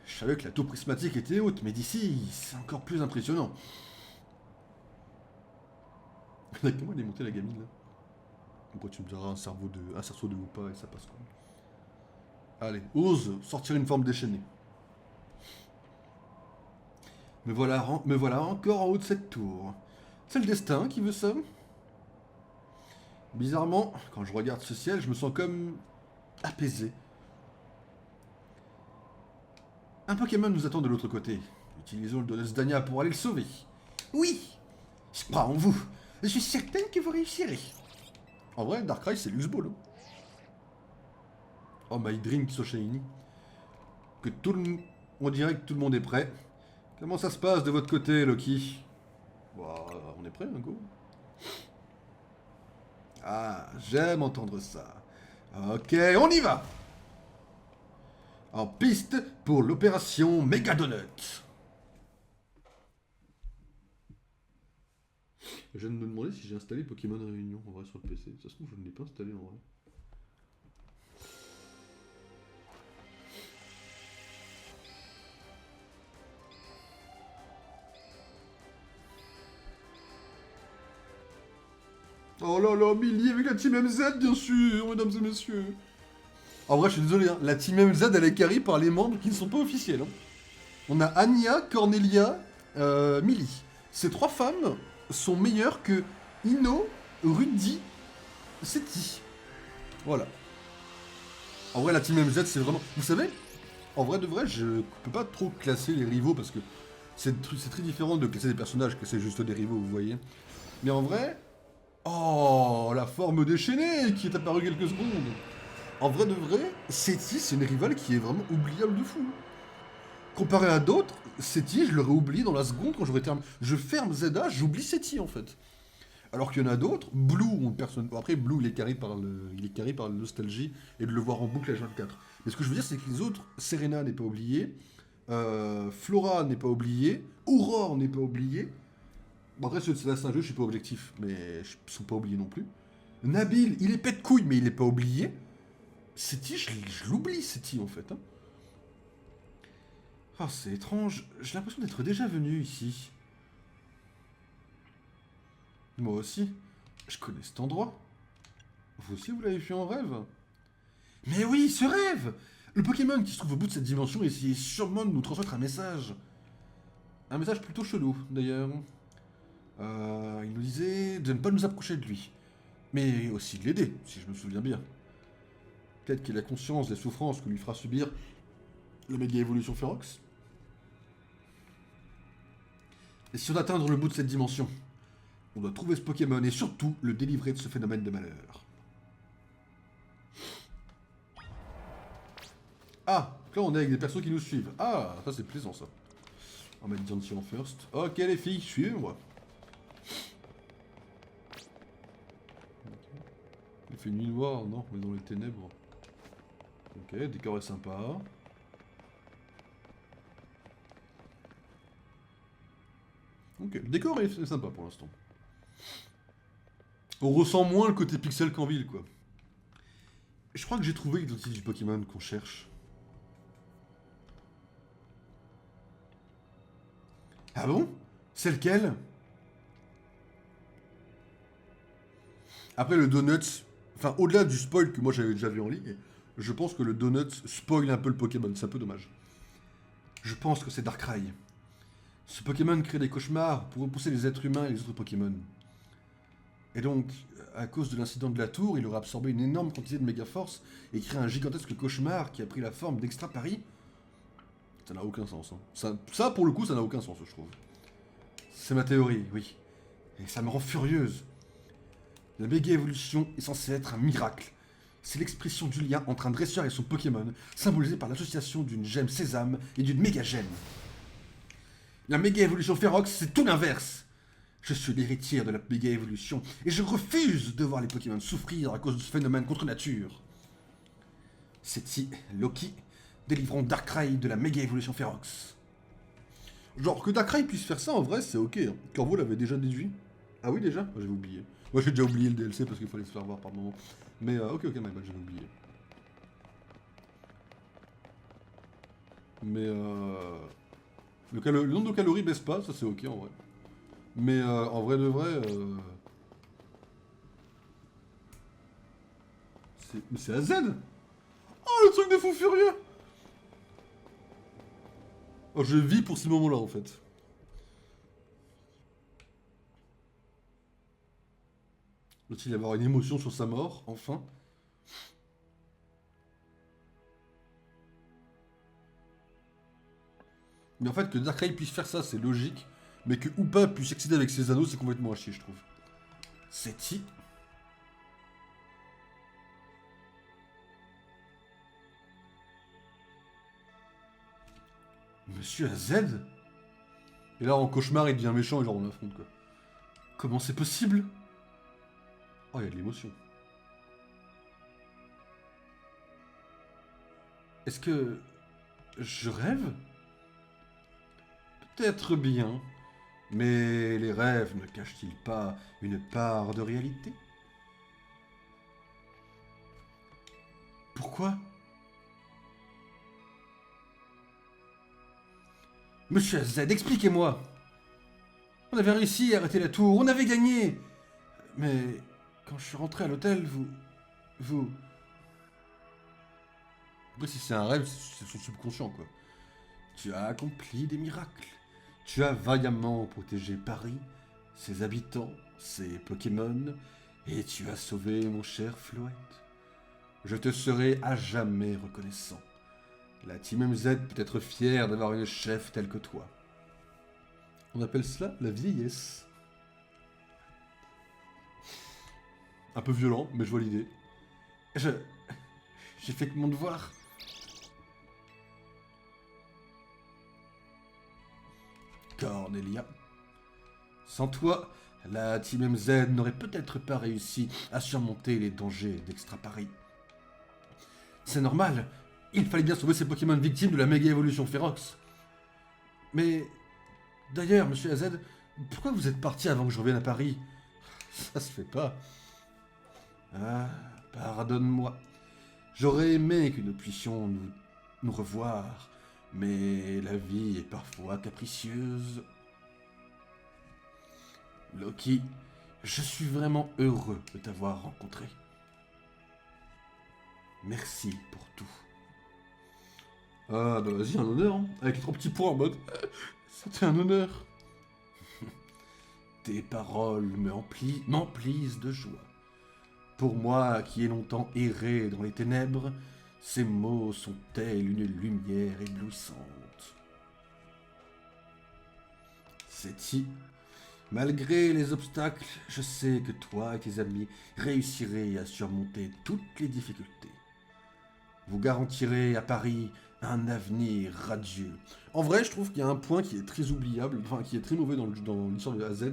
Je savais que la tour prismatique était haute, mais d'ici, c'est encore plus impressionnant. Comment elle est montée la gamine, là? Pourquoi tu me diras un cerceau de Woopa et ça passe, quoi. Allez, ose sortir une forme déchaînée. Me voilà encore en haut de cette tour. C'est le destin qui veut ça. Bizarrement, quand je regarde ce ciel, je me sens comme... apaisé. Un Pokémon nous attend de l'autre côté. Utilisons le Donut Dania pour aller le sauver. Oui, je crois en vous. Je suis certaine que vous réussirez. En vrai, Darkrai, c'est Lux Ball. Hein. Oh, my dream qui soit shiny. On dirait que tout le monde est prêt. Comment ça se passe de votre côté, Loki? Bah, on est prêt, hein, go. Ah, j'aime entendre ça. Ok, on y va. En piste pour l'opération Mega Donut. Je viens de me demander si j'ai installé Pokémon Réunion en vrai sur le PC. Ça se trouve, je ne l'ai pas installé en vrai. Oh là là, Millie avec la Team MZ, bien sûr, mesdames et messieurs. En vrai, je suis désolé, hein, la Team MZ, elle est carry par les membres qui ne sont pas officiels. Hein. On a Anya, Cornelia, Millie. Ces trois femmes sont meilleures que Ino, Rudy, Seti. Voilà. En vrai, la Team MZ, c'est vraiment... Vous savez, en vrai de vrai, je peux pas trop classer les rivaux parce que c'est très différent de classer des personnages, que c'est juste des rivaux, vous voyez. Mais en vrai... Oh, la forme déchaînée qui est apparue quelques secondes. En vrai de vrai, Seti, c'est une rivale qui est vraiment oubliable de fou. Comparé à d'autres, Seti, je l'aurais oublié dans la seconde quand j'aurais terminé. Je ferme Zeda, j'oublie Seti en fait. Alors qu'il y en a d'autres, Blue, personne. Bon, après, Blue, il est carré par la nostalgie et de le voir en boucle H24. Mais ce que je veux dire, c'est que les autres, Serena n'est pas oublié, Flora n'est pas oublié, Aurore n'est pas oublié. Bon, après, ceux de Célestin Jeu, je suis pas objectif, mais ils sont pas oubliés non plus. Nabil, il est pète couille, mais il est pas oublié. Seti, je l'oublie, Seti, en fait. Hein. Ah, c'est étrange. J'ai l'impression d'être déjà venu ici. Moi aussi. Je connais cet endroit. Vous aussi, vous l'avez vu en rêve? Mais oui, ce rêve! Le Pokémon qui se trouve au bout de cette dimension essayait sûrement de nous transmettre un message. Un message plutôt chelou, d'ailleurs. Il nous disait de ne pas nous approcher de lui. Mais aussi de l'aider, si je me souviens bien. Peut-être qu'il a conscience des souffrances que lui fera subir la méga évolution Ferox. Et si on doit atteindre le bout de cette dimension, on doit trouver ce Pokémon et surtout le délivrer de ce phénomène de malheur. Ah, là on est avec des persos qui nous suivent. Ah, ça c'est plaisant ça. On va mettre Diancie en first. Ok les filles, suivez-moi. Il fait nuit noire, non, on est dans les ténèbres. Ok, le décor est sympa. Ok, le décor est sympa pour l'instant. On ressent moins le côté pixel qu'en ville, quoi. Je crois que j'ai trouvé l'identité du Pokémon qu'on cherche. Ah bon? C'est lequel? Après le Donuts, enfin au-delà du spoil que moi j'avais déjà vu en ligne, je pense que le Donuts spoil un peu le Pokémon, c'est un peu dommage. Je pense que c'est Darkrai. Ce Pokémon crée des cauchemars pour repousser les êtres humains et les autres Pokémon. Et donc, à cause de l'incident de la tour, il aurait absorbé une énorme quantité de Megaforce et créé un gigantesque cauchemar qui a pris la forme d'Extra Paris. Ça n'a aucun sens. Hein. Ça, pour le coup, ça n'a aucun sens, je trouve. C'est ma théorie, oui. Et ça me rend furieuse. La méga évolution est censée être un miracle. C'est l'expression du lien entre un dresseur et son Pokémon, symbolisé par l'association d'une gemme sésame et d'une méga gemme. La méga évolution Ferox, c'est tout l'inverse. Je suis l'héritière de la méga évolution et je refuse de voir les Pokémon souffrir à cause de ce phénomène contre nature. Seti, Loki, délivrons Darkrai de la méga évolution Ferox. Genre que Darkrai puisse faire ça en vrai, c'est ok. Hein. Corvo l'avait déjà déduit. Ah oui déjà? J'avais oublié. Moi j'ai déjà oublié le DLC parce qu'il fallait se faire voir par moment. Mais ok, my bad, j'avais oublié. Mais le nombre de calories baisse pas, ça c'est ok en vrai. Mais en vrai de vrai, c'est AZ. Oh le truc de fou furieux. Oh, je vis pour ces moments-là en fait. Doit-il y avoir une émotion sur sa mort, enfin? Mais en fait, que Darkrai puisse faire ça, c'est logique. Mais que Upa puisse accéder avec ses anneaux, c'est complètement à chier, je trouve. Seti. Monsieur AZ? Et là, en cauchemar, il devient méchant et genre on affronte quoi. Comment c'est possible? Oh, il y a de l'émotion. Est-ce que... je rêve? Peut-être bien. Mais les rêves ne cachent-ils pas une part de réalité? Pourquoi? Monsieur AZ, expliquez-moi. On avait réussi à arrêter la tour, on avait gagné. Mais quand je suis rentré à l'hôtel, vous... Après, si c'est un rêve, c'est son subconscient, quoi. Tu as accompli des miracles. Tu as vaillamment protégé Paris, ses habitants, ses Pokémon, et tu as sauvé mon cher Floette. Je te serai à jamais reconnaissant. La Team MZ peut être fière d'avoir une chef telle que toi. On appelle cela la vieillesse. Un peu violent, mais je vois l'idée. J'ai fait que mon devoir. Cornelia. Sans toi, la Team MZ n'aurait peut-être pas réussi à surmonter les dangers d'Extra Paris. C'est normal, il fallait bien sauver ces Pokémon victimes de la méga évolution Férox. Mais d'ailleurs, monsieur AZ, pourquoi vous êtes parti avant que je revienne à Paris? Ça se fait pas. Ah, pardonne-moi. J'aurais aimé que nous puissions nous revoir, mais la vie est parfois capricieuse. Loki, je suis vraiment heureux de t'avoir rencontré. Merci pour tout. Ah bah vas-y, un honneur, hein. Avec les 3 petits points en mode... C'était un honneur. Tes paroles m'emplissent de joie. Pour moi qui ai longtemps erré dans les ténèbres, ces mots sont tels une lumière éblouissante. Séti, malgré les obstacles, je sais que toi et tes amis réussirez à surmonter toutes les difficultés. Vous garantirez à Paris un avenir radieux. En vrai, je trouve qu'il y a un point qui est très oubliable, enfin qui est très mauvais dans l'histoire de AZ,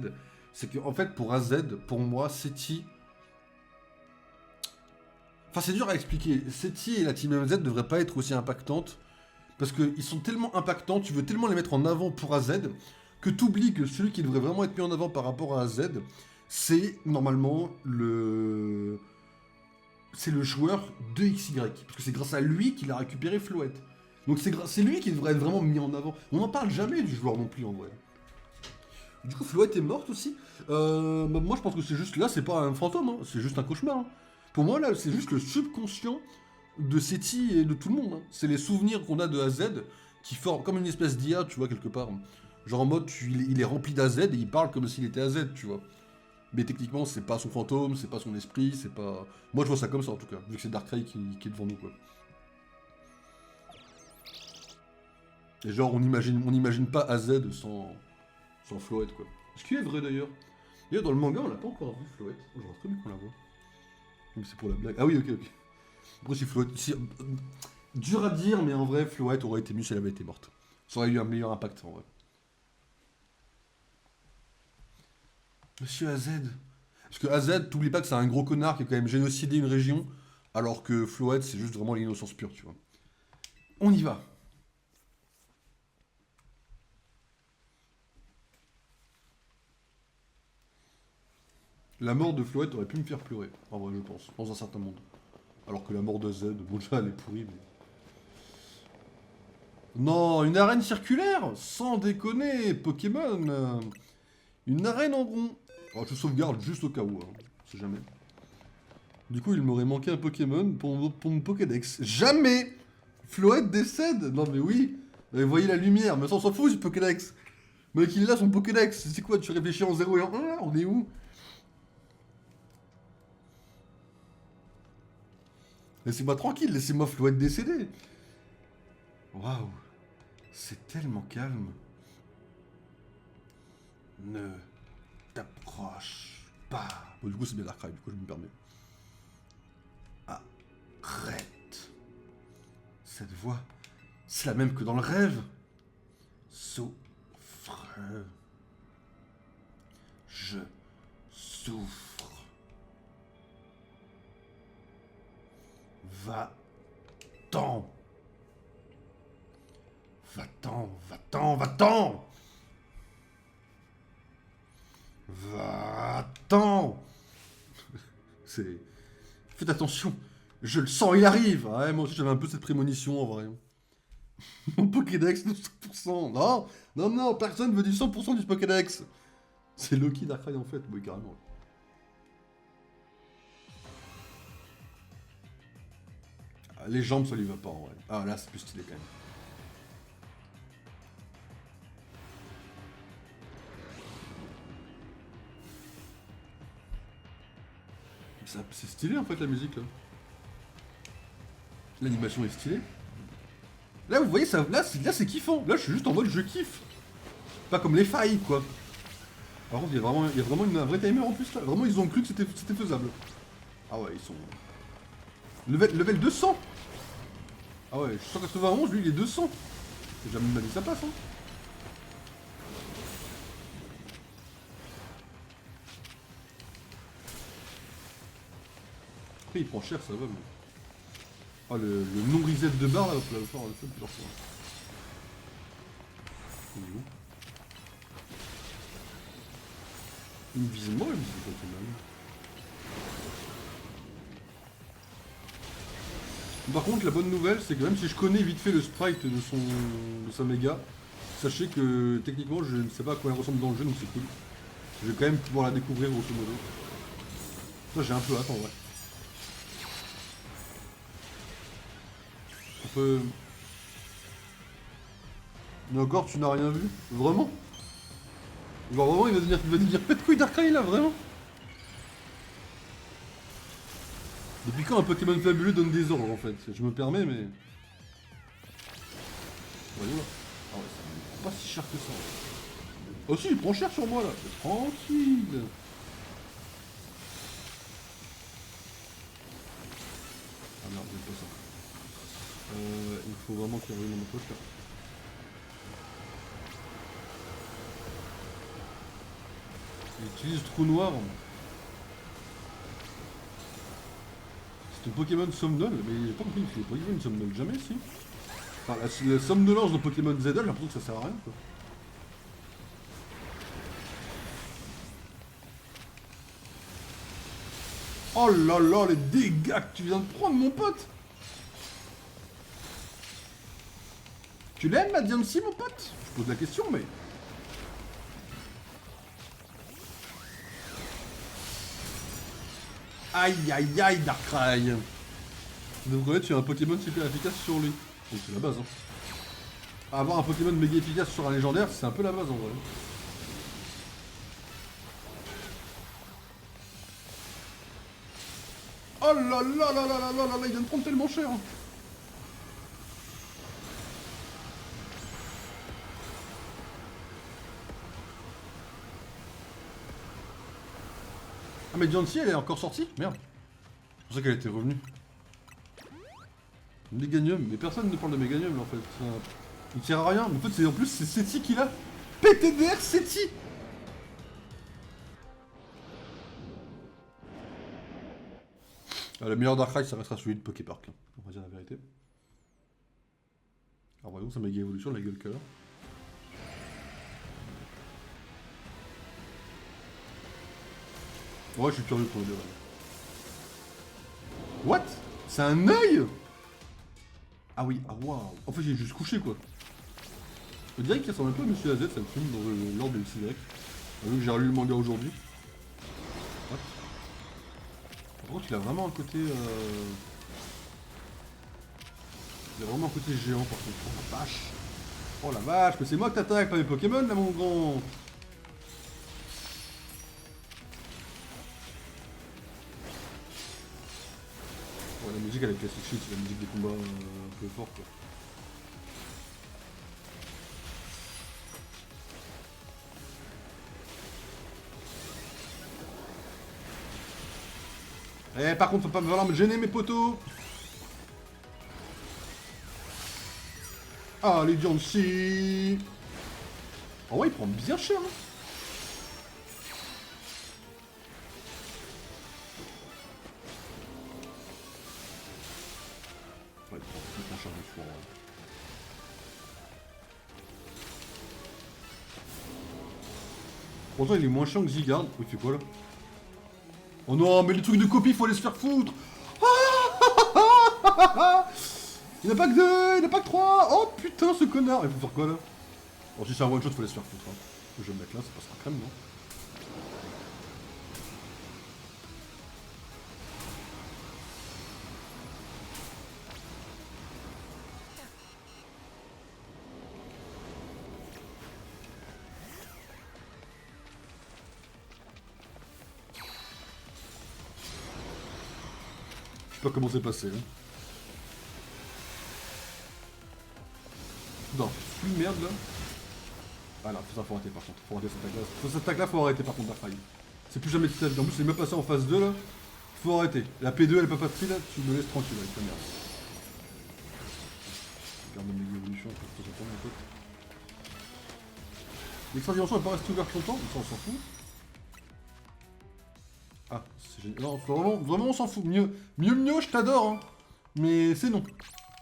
c'est qu'en fait pour AZ, pour moi, Séti... Enfin c'est dur à expliquer, Séti et la Team MZ ne devraient pas être aussi impactantes, parce qu'ils sont tellement impactants, tu veux tellement les mettre en avant pour AZ, que tu oublies que celui qui devrait vraiment être mis en avant par rapport à AZ, c'est normalement le... C'est le joueur de XY, parce que c'est grâce à lui qu'il a récupéré Floette. Donc c'est lui qui devrait être vraiment mis en avant. On n'en parle jamais du joueur non plus en vrai. Du coup, Floette est morte aussi. Bah, moi je pense que c'est juste là, c'est pas un fantôme, hein, c'est juste un cauchemar. Hein. Pour moi là, c'est juste le subconscient de Séti et de tout le monde. Hein. C'est les souvenirs qu'on a de AZ qui forment comme une espèce d'IA, tu vois, quelque part. Genre en mode, il est rempli d'AZ et il parle comme s'il était AZ, tu vois. Mais techniquement, c'est pas son fantôme, c'est pas son esprit, c'est pas... Moi, je vois ça comme ça, en tout cas, vu que c'est Darkrai qui est devant nous, quoi. Et genre, on n'imagine pas AZ sans Floette, quoi. Ce qui est vrai, d'ailleurs. D'ailleurs, dans le manga, on l'a pas encore vu, Floette. Oh, j'aurais très bien qu'on la voit. Mais c'est pour la blague. Ah oui, ok. Après, si Floette... Dur à dire, mais en vrai, Floette aurait été mieux si elle avait été morte. Ça aurait eu un meilleur impact, en vrai. Monsieur AZ. Parce que AZ, t'oublies pas que c'est un gros connard qui a quand même génocidé une région, alors que Floette, c'est juste vraiment l'innocence pure, tu vois. On y va. La mort de Floette aurait pu me faire pleurer, en vrai, je pense, dans un certain monde. Alors que la mort de Z, bon, déjà, elle est pourrie, mais... Non, une arène circulaire. Sans déconner, Pokémon. Une arène en rond. Oh, je sauvegarde juste au cas où, hein. On sait jamais. Du coup, il m'aurait manqué un Pokémon pour mon Pokédex. Jamais Floette décède. Non mais oui. Vous voyez la lumière, mais ça on s'en fout du Pokédex. Mais qu'il est là son Pokédex. C'est quoi, tu réfléchis en 0 et en 1 là? On est où? Laissez-moi tranquille, laissez-moi Floette décéder. Waouh. C'est tellement calme. Ne t'approche pas. Bon, du coup, c'est bien Darkrai, du coup, je me permets. Arrête. Cette voix, c'est la même que dans le rêve. Souffre. Je souffre. Va-t'en. Va-t'en, va-t'en, va-t'en. Va-t'en. C'est... Faites attention. Je le sens, il arrive. Ouais, moi aussi j'avais un peu cette prémonition en vrai. Mon Pokédex de 100%. Non, non, non, personne veut du 100% du Pokédex. C'est Loki Darkrai en fait, oui carrément. Ah, les jambes ça lui va pas en vrai. Ah là c'est plus stylé quand même. C'est stylé en fait la musique là. L'animation est stylée. Là vous voyez ça, là c'est kiffant. Là je suis juste en mode je kiffe. Pas comme les failles quoi. Par contre il y a vraiment un vrai timer en plus là. Vraiment ils ont cru que c'était faisable. Ah ouais ils sont... Level 200. Ah ouais, 191 lui il est 200. J'ai jamais mal dit ça passe hein. Après il prend cher ça va mais... Oh le non-reset de barre là, faut la faire plusieurs fois. Il est où? Il me vise moi, il me vise pas mal. Par contre la bonne nouvelle c'est que même si je connais vite fait le sprite de sa méga, sachez que techniquement je ne sais pas à quoi elle ressemble dans le jeu donc c'est cool. Je vais quand même pouvoir la découvrir grosso modo. Ça j'ai un peu hâte en vrai. On peut... Mais encore tu n'as rien vu? Vraiment? Genre vraiment il va devenir pète couille Darkrai là vraiment? Depuis quand un Pokémon fabuleux donne des ordres en fait? Je me permets mais... Voyons là. Ah ouais ça me prend pas si cher que ça. Oh si il prend cher sur moi là. Tranquille. Ah merde j'aime pas ça. Il faut vraiment qu'il revienne dans ma poche là. Il utilise trou noir. C'est un Pokémon somnole, mais il n'y a pas compris que les Pokémon ne somnolent jamais, si. Enfin, la somnolence dans Pokémon ZL, j'ai l'impression que ça sert à rien, quoi. Oh là là, les dégâts que tu viens de prendre, mon pote! Tu l'aimes, la Diancie, mon pote? Je pose la question, mais... Aïe aïe aïe Darkrai. Donc en fait tu as un Pokémon super efficace sur lui. Donc c'est la base hein. Avoir un Pokémon méga efficace sur un légendaire c'est un peu la base en vrai. Oh là là là là là là là là, il vient de prendre tellement cher. Ah mais Diancie elle est encore sortie? Merde. C'est pour ça qu'elle était revenue. Méganium, mais personne ne parle de Méganium en fait. Il sert à rien, mais en fait en plus c'est Seti qui l'a. PTDR Seti. Le meilleur Darkrai ça restera celui de Poképark, on va dire la vérité. Alors voyons sa méga évolution, la gueule qu'elle a. Ouais je suis curieux pour le dire. What? C'est un œil? Ah oui, ah waouh. En fait j'ai juste couché quoi. On dirait qu'il ressemble un peu à Monsieur AZ, ça me fume dans l'ordre de XY. Vu que j'ai relu le manga aujourd'hui. What? Par contre il a vraiment un côté... Il a vraiment un côté géant par contre. Oh la vache. Oh la vache, mais c'est moi que t'attaques, pas mes Pokémon là mon grand. Ouais, la musique avec Classic Shit, c'est la musique des combats un peu forts quoi. Eh par contre faut pas me gêner mes potos. Ah les Diancie. Oh ouais il prend bien cher hein. Ouais il prend bien cher de fois. Pourtant il est moins chiant que Zygarde. Il fait quoi là? Oh non mais les trucs de copie faut aller se faire foutre. Il n'y en a pas que 2, il n'y en a pas que 3. Oh putain ce connard. Il faut faire quoi là? Bon si c'est un one shot faut aller se faire foutre hein. Je vais me mettre là, ça passera crème non? sais pas comment c'est passé. Hein. Non, plus de merde là. Ah là, ça faut arrêter par contre. Faut arrêter cette attaque là. Cette attaque là, faut arrêter par contre, Darkrai. C'est plus jamais de tête. En plus, c'est même passé en phase 2 là. Faut arrêter. La P2 elle peut pas de tri là, tu me laisses tranquille avec ta merde. Regarde mes évolutions, ça tombe en fait. L'extra dimension elle pas rester ouverte longtemps, mais ça on s'en fout. Ah, c'est génial. Non, vraiment on s'en fout. Mieux, je t'adore, hein. Mais c'est non.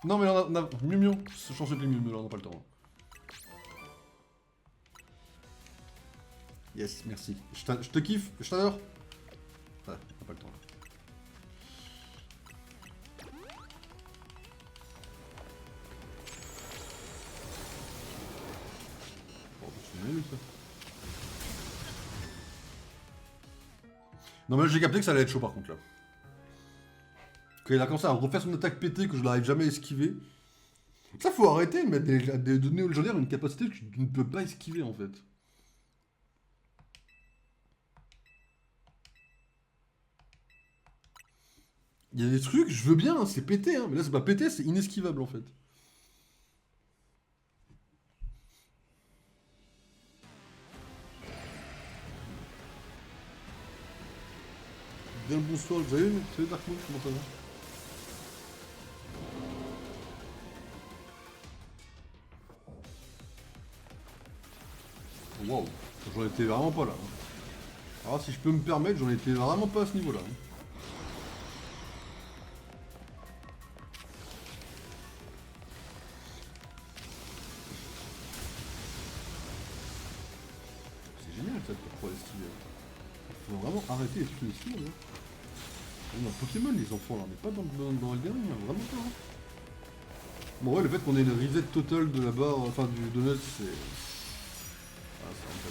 Non, mais là, on a mieux. Je pense que c'est mieux, là, on n'a pas le temps. Hein. Yes, merci. Je te kiffe, je t'adore. Ouais, on n'a pas le temps là. Oh, c'est nul ça. Non mais là j'ai capté que ça allait être chaud par contre là. Quand il a commencé à refaire son attaque pétée que je n'arrive jamais à esquiver. Ça faut arrêter de mettre de donner aux légendaires une capacité que tu ne peux pas esquiver en fait. Il y a des trucs, je veux bien, hein, c'est pété, hein, mais là c'est pas pété, c'est inesquivable en fait. Bien le bonsoir, salut Darkmoon, comment ça va? Waouh, j'en étais vraiment pas là. Hein. Alors si je peux me permettre, j'en étais vraiment pas à ce niveau-là. Hein. C'est génial ça pour esquiver. Faut vraiment arrêter les trucs d'esquive. Hein. On a Pokémon les enfants là, mais pas dans le dernier, hein, vraiment pas. Hein. Bon ouais, le fait qu'on ait une reset totale de la barre, enfin du donut, c'est... Ah, c'est un peu...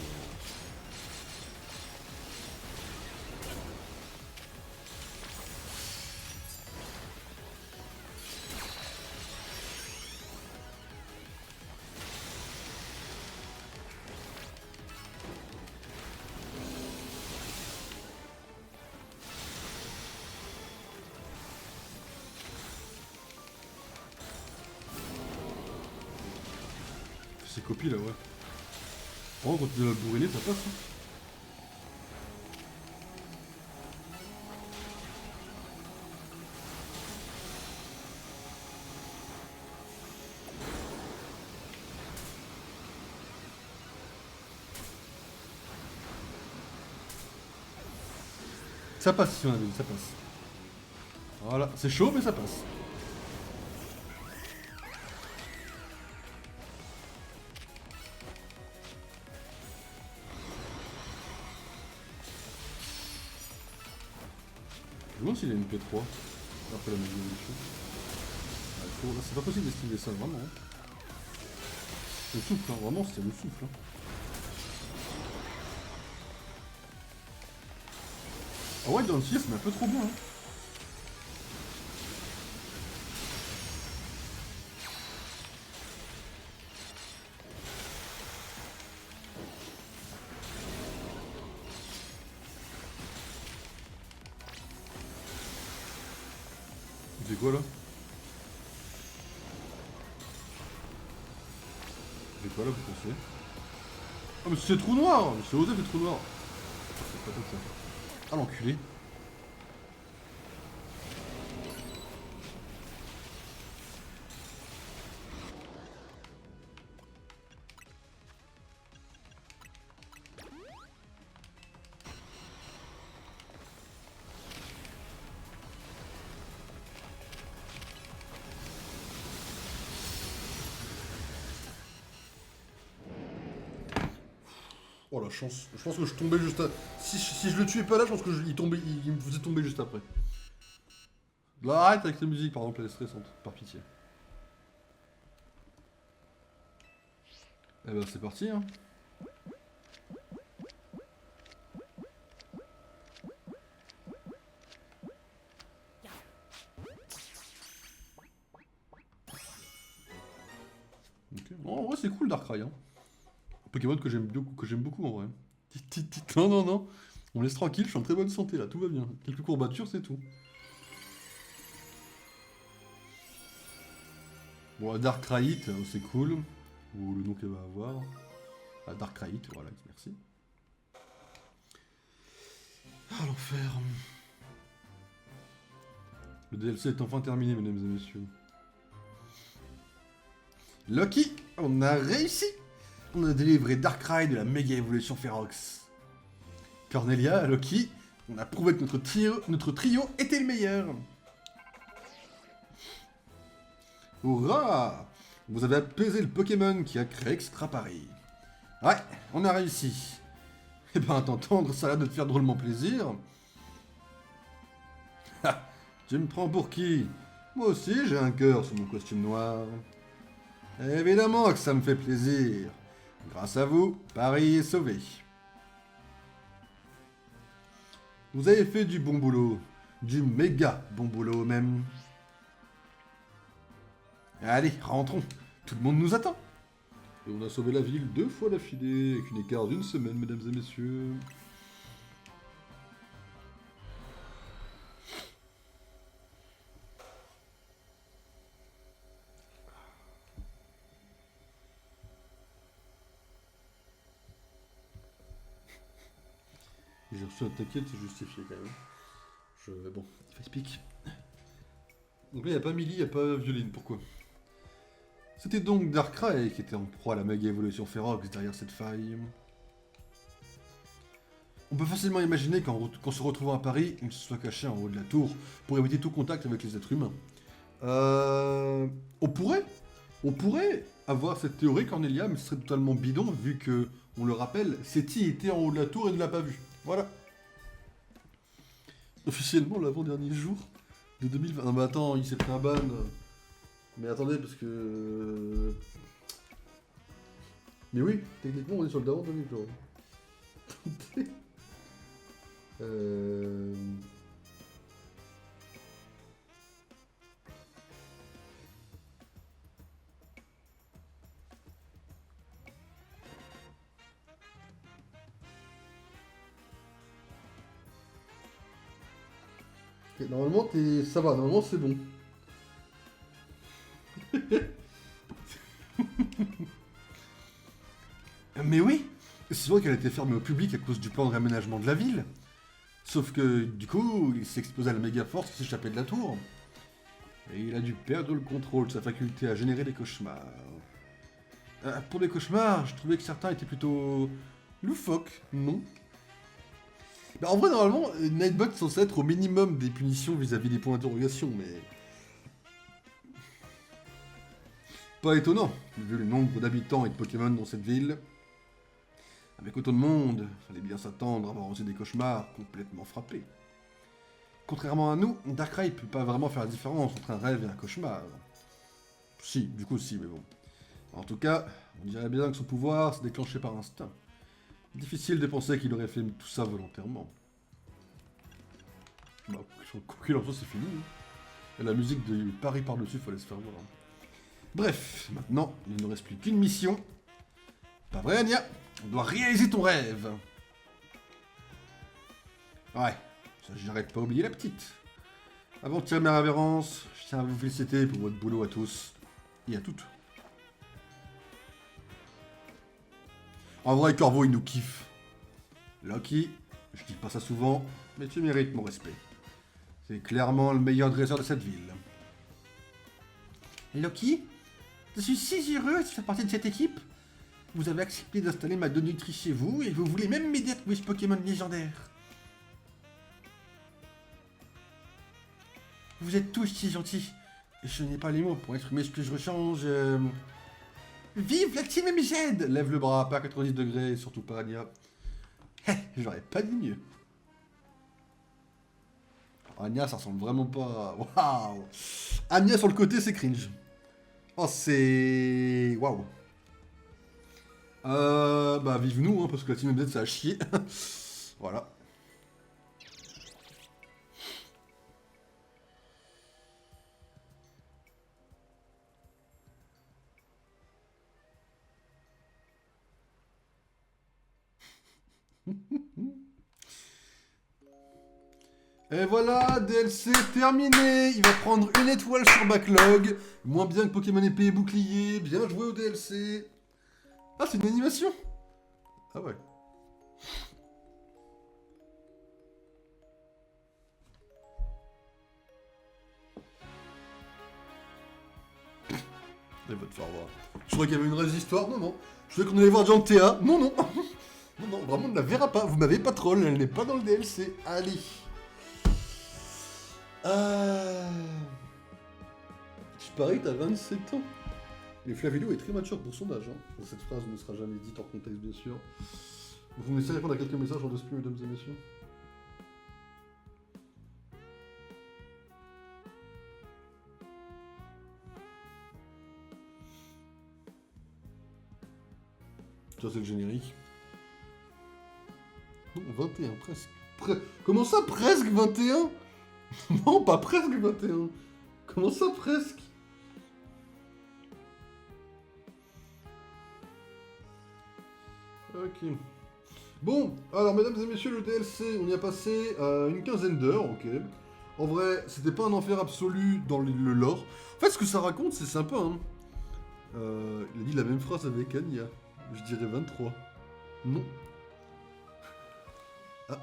C'est copie là, ouais. Par contre, quand tu dois la bourriner, ça passe. Hein. Ça passe si on avait dit, ça passe. Voilà, c'est chaud mais ça passe. Je me demande s'il a une P3 après la magie d'évolution. Ah, c'est pas possible d'esquiver ça, vraiment. Hein. C'est le souffle, hein. Vraiment c'est le souffle. Hein. Ah ouais, dans le 6, mais un peu trop bien. Hein. C'est quoi là? C'est quoi là, vous pensez? Ah mais c'est trou noir! C'est osé le trou noir! C'est pas tout ça. Ah l'enculé! Oh la chance. Je pense que je tombais juste à... Si je le tuais pas là, je pense que il me faisait tomber juste après. Là, arrête avec la musique, par exemple, elle est stressante. Par pitié. Eh ben c'est parti hein. Ok. Bon, en vrai c'est cool Darkrai hein. Un Pokémon que j'aime beaucoup en vrai. Non non non. On me laisse tranquille, je suis en très bonne santé là, tout va bien. Quelques courbatures c'est tout. Bon, Darkrai, c'est cool. Ou le nom qu'elle va avoir. Ah, Darkrai, voilà, merci. Ah, l'enfer. Le DLC est enfin terminé, mesdames et messieurs. Lucky, on a réussi. On a délivré Darkrai de la méga évolution Ferox. Cornelia, Lucky, on a prouvé que notre trio était le meilleur. Hurrah! Vous avez apaisé le Pokémon qui a créé Extra Paris. Ouais, on a réussi. Eh ben, à t'entendre, ça a l'air de te faire drôlement plaisir. Ha! Tu me prends pour qui? Moi aussi, j'ai un cœur sous mon costume noir. Évidemment que ça me fait plaisir. Grâce à vous, Paris est sauvé. Vous avez fait du bon boulot. Du méga bon boulot même. Allez, rentrons. Tout le monde nous attend. Et on a sauvé la ville 2 fois d'affilée, avec une écart d'une semaine, mesdames et messieurs. J'ai reçu un taquet, c'est justifié quand même. Bon, explique. Donc là, il n'y a pas Millie, il n'y a pas Violine, pourquoi? C'était donc Darkrai qui était en proie à la méga évolution Ferox derrière cette faille. On peut facilement imaginer qu'en se retrouvant à Paris, il se soit caché en haut de la tour pour éviter tout contact avec les êtres humains. On pourrait avoir cette théorie, Cornelia, mais ce serait totalement bidon vu que, on le rappelle, Seti était en haut de la tour et ne l'a pas vu. Voilà. Officiellement, l'avant-dernier jour de 2020. Non mais attends, il s'est pris un ban. Mais attendez, parce que... Mais oui, techniquement, on est sur le d'avant-dernier jour. euh... Ok, normalement, ça va, normalement c'est bon. Mais oui, c'est vrai qu'elle a été fermée au public à cause du plan de réaménagement de la ville. Sauf que, du coup, il s'est exposé à la méga force qui s'échappait de la tour. Et il a dû perdre le contrôle de sa faculté à générer des cauchemars. Pour les cauchemars, je trouvais que certains étaient plutôt... loufoques, non? Bah, en vrai, normalement, Nightbot est censé être au minimum des punitions vis-à-vis des points d'interrogation, mais... Pas étonnant, vu le nombre d'habitants et de Pokémon dans cette ville. Avec autant de monde, fallait bien s'attendre à avoir aussi des cauchemars complètement frappés. Contrairement à nous, Darkrai peut pas vraiment faire la différence entre un rêve et un cauchemar. Si, du coup si, mais bon. En tout cas, on dirait bien que son pouvoir s'est déclenché par instinct. Difficile de penser qu'il aurait fait tout ça volontairement. Bah, quoi qu'il en soit, c'est fini. Et la musique de Paris par-dessus, fallait se faire voir. Bref, maintenant, il ne nous reste plus qu'une mission. Pas vrai, Anya? On doit réaliser ton rêve. Ouais, s'agirait de pas oublier la petite. Avant de tirer ma révérence, je tiens à vous féliciter pour votre boulot à tous. Et à toutes. En vrai, Corvo, il nous kiffe. Lucky, je dis pas ça souvent, mais tu mérites mon respect. C'est clairement le meilleur dresseur de cette ville. Lucky, je suis si heureux de faire partie de cette équipe. Vous avez accepté d'installer ma donatrice chez vous et vous voulez même m'aider à trouver ce Pokémon légendaire. Vous êtes tous si gentils. Et je n'ai pas les mots pour exprimer ce que je rechange. Vive la team MZ! Lève le bras, pas à 90 degrés, surtout pas Anya. J'aurais pas dit mieux. Anya, ça ressemble vraiment pas. Waouh! Anya sur le côté, c'est cringe. Oh, c'est. Waouh! Bah, vive nous, hein, parce que la team MZ, ça a chier. Voilà. Et voilà, DLC terminé. Il va prendre une étoile sur Backlog. Moins bien que Pokémon épée et bouclier. Bien joué au DLC. Ah, c'est une animation. Ah ouais. Et va te faire voir. Je croyais qu'il y avait une vraie histoire. Non, non. Je croyais qu'on allait voir Dianthea. Non, non. Non, non, vraiment, on ne la verra pas. Vous m'avez pas troll. Elle n'est pas dans le DLC. Allez. Je parie que t'as 27 ans. Et Flavello est très mature pour son âge. Hein. Cette phrase ne sera jamais dite hors contexte, bien sûr. Vous me laissez répondre à quelques messages en deux spies, mesdames et messieurs. Ça, c'est le générique. Non, 21, presque. Comment ça, presque 21? Non, pas presque 21. Comment ça, presque? Ok. Bon, alors, mesdames et messieurs, le DLC, on y a passé une quinzaine d'heures, ok. En vrai, c'était pas un enfer absolu dans le lore. En fait, ce que ça raconte, c'est sympa, hein. Il a dit la même phrase avec Anya. Je dirais 23. Non. Ah.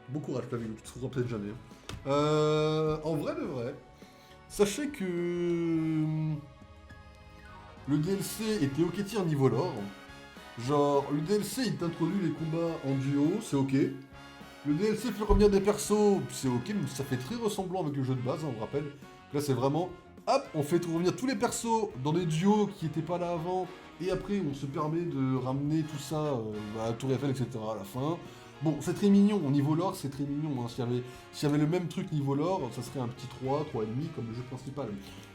Bon courage, Flavio, tu te trouveras peut-être jamais. En vrai de vrai, sachez que le DLC était ok tier niveau lore. Genre, le DLC il t'introduit les combats en duo, c'est ok. Le DLC fait revenir des persos, c'est ok, mais ça fait très ressemblant avec le jeu de base, hein, on vous rappelle. Là c'est vraiment, hop, on fait revenir tous les persos dans des duos qui étaient pas là avant, et après on se permet de ramener tout ça à Tour Eiffel, etc. à la fin. Bon, c'est très mignon, au niveau lore c'est très mignon, hein. S'il y avait le même truc niveau lore, ça serait un petit 3, 3,5 comme le jeu principal.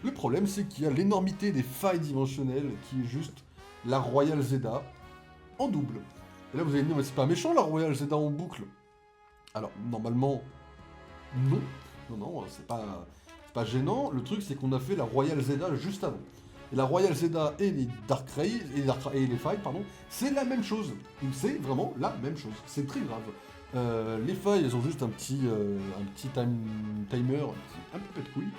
Le problème c'est qu'il y a l'énormité des failles dimensionnelles qui est juste la Royal Zeta en double. Et là vous allez me dire, mais c'est pas méchant la Royal Zeta en boucle. Alors, normalement, non. Non, non, c'est pas gênant. Le truc, c'est qu'on a fait la Royal Zeta juste avant. Et la Royal Zeta et les Dark Rays, et les failles, pardon, c'est la même chose. C'est vraiment la même chose. C'est très grave. Les failles, elles ont juste un petit timer, un peu de couilles.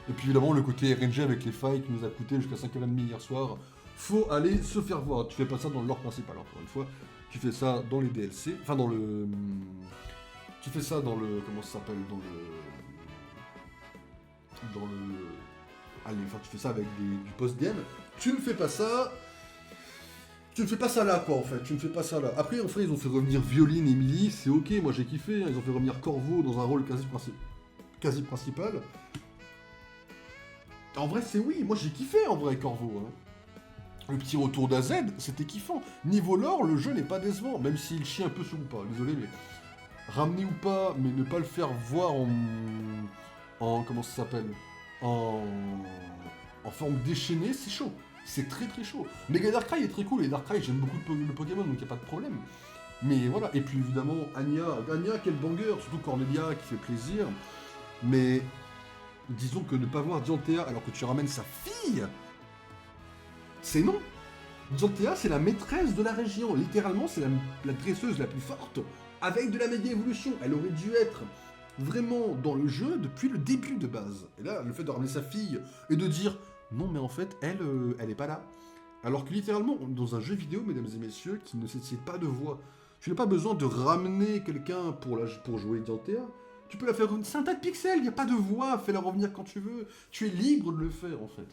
Et puis évidemment, le côté RNG avec les failles qui nous a coûté jusqu'à 5h30 hier soir. Faut aller se faire voir. Tu fais pas ça dans le lore principal, encore une fois. Tu fais ça dans les DLC, enfin dans le... Tu fais ça dans le... Comment ça s'appelle? Dans le... Allez, enfin tu fais ça avec du post-game. Tu ne fais pas ça... Tu ne fais pas ça là, quoi, en fait. Tu ne fais pas ça là. Après, en fait, ils ont fait revenir Violine et Millie, c'est ok, moi j'ai kiffé. Hein. Ils ont fait revenir Corvo dans un rôle quasi principal. En vrai, c'est oui, moi j'ai kiffé, en vrai, Corvo, hein. Le petit retour d'AZ, c'était kiffant. Niveau lore, le jeu n'est pas décevant, même s'il chie un peu sur ou pas. Désolé, mais ramener ou pas, mais ne pas le faire voir en comment ça s'appelle, en forme déchaînée, c'est chaud. C'est très très chaud. Mega Darkrai est très cool, et Darkrai, j'aime beaucoup le Pokémon, donc il n'y a pas de problème. Mais voilà, et puis évidemment, Anya, quel banger, surtout Cornelia qui fait plaisir. Mais disons que ne pas voir Dianthea alors que tu ramènes sa fille, c'est non. Dianthea, c'est la maîtresse de la région. Littéralement, c'est la dresseuse la plus forte. Avec de la méga évolution. Elle aurait dû être vraiment dans le jeu depuis le début de base. Et là, le fait de ramener sa fille et de dire non, mais en fait, elle est pas là. Alors que littéralement, dans un jeu vidéo, mesdames et messieurs, qui ne nécessite pas de voix, tu n'as pas besoin de ramener quelqu'un pour jouer Dianthea. Tu peux la faire c'est un tas de pixels, il n'y a pas de voix, fais-la revenir quand tu veux. Tu es libre de le faire, en fait.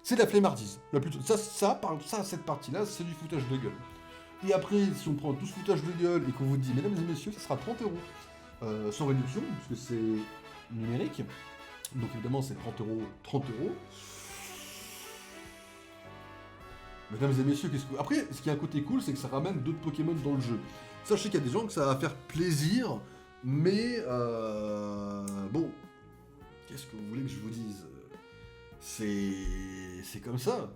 C'est la flemmardise. Cette partie-là, c'est du foutage de gueule. Et après, si on prend tout ce foutage de gueule et qu'on vous dit, mesdames et messieurs, ça sera 30 €. Sans réduction, puisque c'est numérique. Donc évidemment, c'est 30 €. 30 €. Mesdames et messieurs, qu'est-ce que... Après, ce qui a un côté cool, c'est que ça ramène d'autres Pokémon dans le jeu. Sachez qu'il y a des gens que ça va faire plaisir, mais... Bon, qu'est-ce que vous voulez que je vous dise? C'est comme ça.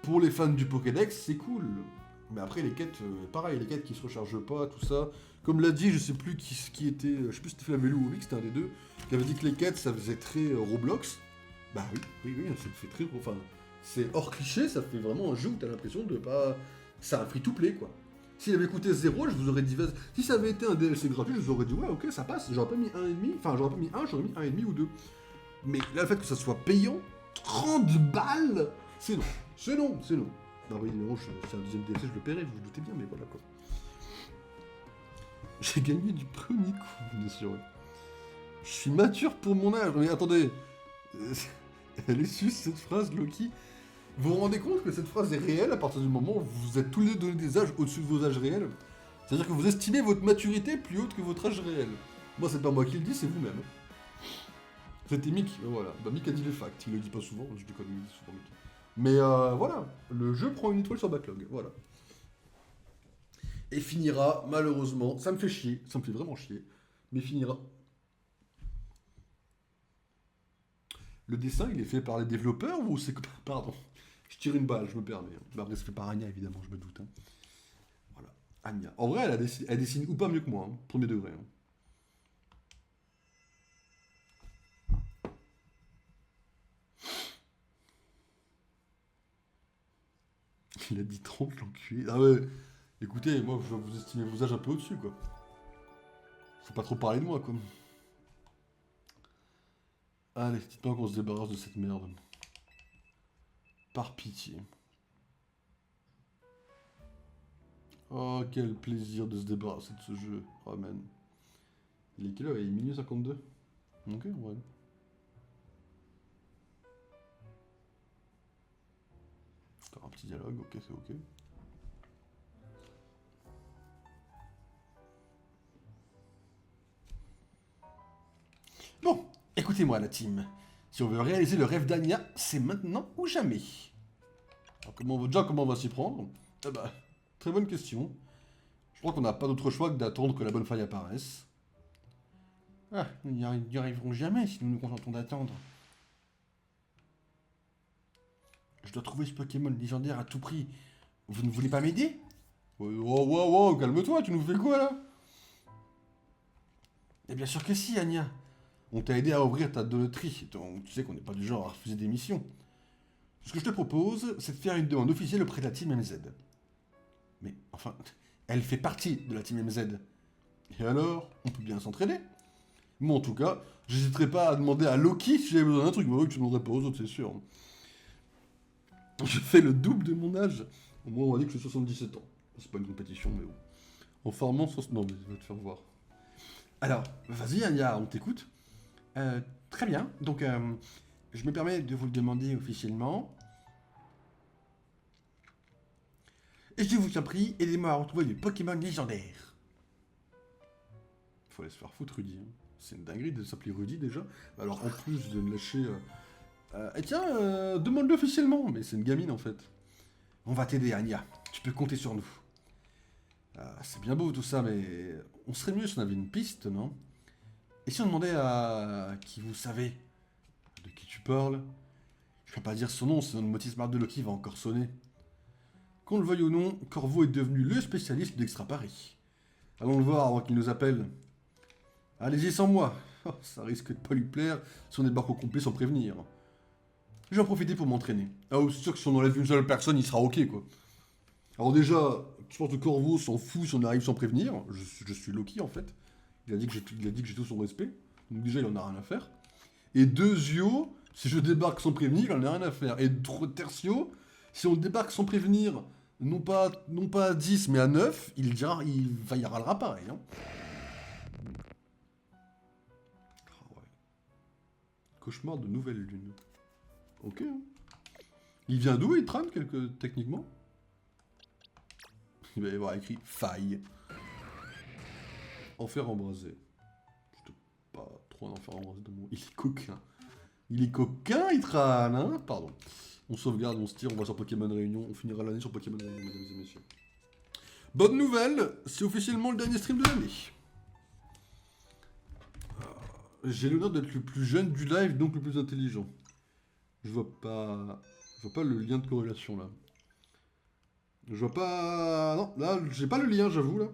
Pour les fans du Pokédex, c'est cool. Mais après, les quêtes, pareil, les quêtes qui se rechargent pas, tout ça. Comme l'a dit, je sais plus qui était, je sais plus si c'était Flamelou ou Rick, c'était un des deux, qui avait dit que les quêtes, ça faisait très Roblox. Bah oui, ça fait très... Enfin, c'est hors cliché, ça fait vraiment un jeu où t'as l'impression de pas... C'est un free-to-play, quoi. S'il avait coûté 0, je vous aurais dit... Si ça avait été un DLC gratuit, je vous aurais dit, ouais, ok, ça passe. J'aurais pas mis 1,5. Enfin, j'aurais pas mis 1, j'aurais mis 1,5 ou 2. Mais là, le fait que ça soit payant, 30 balles, c'est non. C'est non, c'est non. Non, oui, évidemment, c'est un deuxième DLC, je le paierai, vous vous doutez bien, mais voilà, quoi. J'ai gagné du premier coup, bien sûr. Je suis mature pour mon âge. Mais attendez, elle est sus cette phrase, Loki. Vous vous rendez compte que cette phrase est réelle à partir du moment où vous vous êtes tous les deux donné des âges au-dessus de vos âges réels? C'est-à-dire que vous estimez votre maturité plus haute que votre âge réel. Moi, c'est pas moi qui le dis, c'est vous-même. C'était Mick, voilà. Bah, Mick a dit les facts, il le dit pas souvent, je déconne, il le dit souvent, Mick. Mais voilà, le jeu prend une étoile sur backlog, voilà. Et finira, malheureusement, ça me fait chier, ça me fait vraiment chier, mais finira. Le dessin, il est fait par les développeurs ou c'est... Pardon, je tire une balle, je me permets. Bah, après, c'est fait par Anya, évidemment, je me doute. Hein. Voilà, Anya. En vrai, elle dessine ou pas mieux que moi, hein, premier degré. Hein. Il a dit 30, l'enculé. Ah ouais, écoutez, moi, je dois vous estimer vos âges un peu au-dessus, quoi. Faut pas trop parler de moi, quoi. Allez, dites-moi qu'on se débarrasse de cette merde. Par pitié. Oh, quel plaisir de se débarrasser de ce jeu. Oh, man. Il est quelle heure? Il est minuit 52. Ok, ouais. Encore un petit dialogue, ok, c'est ok. Bon, écoutez-moi la team. Si on veut réaliser le rêve d'Anya, c'est maintenant ou jamais. Alors, comment on va s'y prendre? Eh bah, très bonne question. Je crois qu'on n'a pas d'autre choix que d'attendre que la bonne faille apparaisse. Ah, nous n'y arriverons jamais si nous nous contentons d'attendre. Je dois trouver ce Pokémon légendaire à tout prix. Vous ne voulez pas m'aider? Oh, calme-toi, tu nous fais quoi là? Eh bien sûr que si, Anya. On t'a aidé à ouvrir ta donoterie, donc tu sais qu'on n'est pas du genre à refuser des missions. Ce que je te propose, c'est de faire une demande officielle auprès de la Team MZ. Mais enfin, elle fait partie de la Team MZ. Et alors, on peut bien s'entraider. Moi en tout cas, j'hésiterai pas à demander à Loki si j'avais besoin d'un truc, mais oui, que tu demanderais pas aux autres, c'est sûr. Je fais le double de mon âge. Au moins, on va dire que j'ai 77 ans. C'est pas une compétition, mais bon. En farmant, non, mais je vais te faire voir. Alors, vas-y, Anya, on t'écoute. Très bien, donc je me permets de vous le demander officiellement. Et je vous en prie, aidez-moi à retrouver le Pokémon légendaire. Faut aller se faire foutre, Rudy. Hein. C'est une dinguerie de s'appeler Rudy déjà. Alors en plus de me lâcher... et tiens, demande-le officiellement. Mais c'est une gamine en fait. On va t'aider, Anya. Tu peux compter sur nous. C'est bien beau tout ça, mais on serait mieux si on avait une piste, non? Et si on demandait à qui vous savez de qui tu parles? Je peux pas dire son nom, sinon le motif marque de Loki va encore sonner. Qu'on le veuille ou non, Corvo est devenu le spécialiste d'Extra Paris. Allons le voir avant qu'il nous appelle. Allez-y sans moi. Oh, ça risque de pas lui plaire si on débarque au complet sans prévenir. Je vais en profiter pour m'entraîner. Ah, c'est sûr que si on enlève une seule personne, il sera ok quoi. Alors déjà, je pense que Corvo s'en fout si on arrive sans prévenir. Je suis Loki en fait. Il a dit que j'ai tout son respect. Donc déjà, il en a rien à faire. Et Dezio, si je débarque sans prévenir, il en a rien à faire. Et Tertio, si on débarque sans prévenir, non pas à 10, mais à 9, il râlera pareil. Hein. Oh, ouais. Cauchemar de nouvelle lune. Ok. Hein. Il vient d'où, il trame techniquement? Il va y avoir écrit faille. Enfer embrasé. C'était pas trop un enfer embrasé de moi. Il est coquin. Il est coquin, Itran, hein? Pardon. On sauvegarde, on se tire, on va sur Pokémon Réunion. On finira l'année sur Pokémon Réunion, mesdames et messieurs. Bonne nouvelle, c'est officiellement le dernier stream de l'année. J'ai l'honneur d'être le plus jeune du live, donc le plus intelligent. Je vois pas le lien de corrélation, là. Je vois pas... Non, là, j'ai pas le lien, j'avoue, là.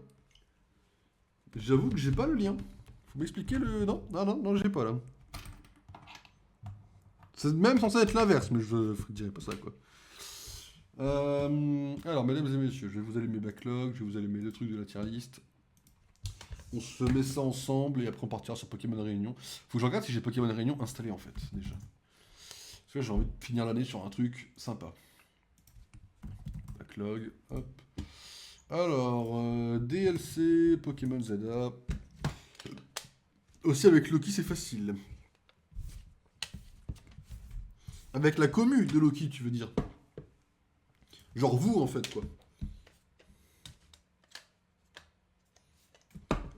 J'avoue que j'ai pas le lien. Faut m'expliquer le... Non, j'ai pas là. C'est même censé être l'inverse, mais je dirais pas ça, quoi. Alors, mesdames et messieurs, je vais vous allumer Backlog, je vais vous allumer le truc de la tier list. On se met ça ensemble et après on partira sur Pokémon Réunion. Faut que je regarde si j'ai Pokémon Réunion installé en fait, déjà. Parce que j'ai envie de finir l'année sur un truc sympa. Backlog, hop. Alors, DLC, Pokémon ZA. Aussi avec Loki, c'est facile. Avec la commu de Loki, tu veux dire. Genre vous, en fait, quoi.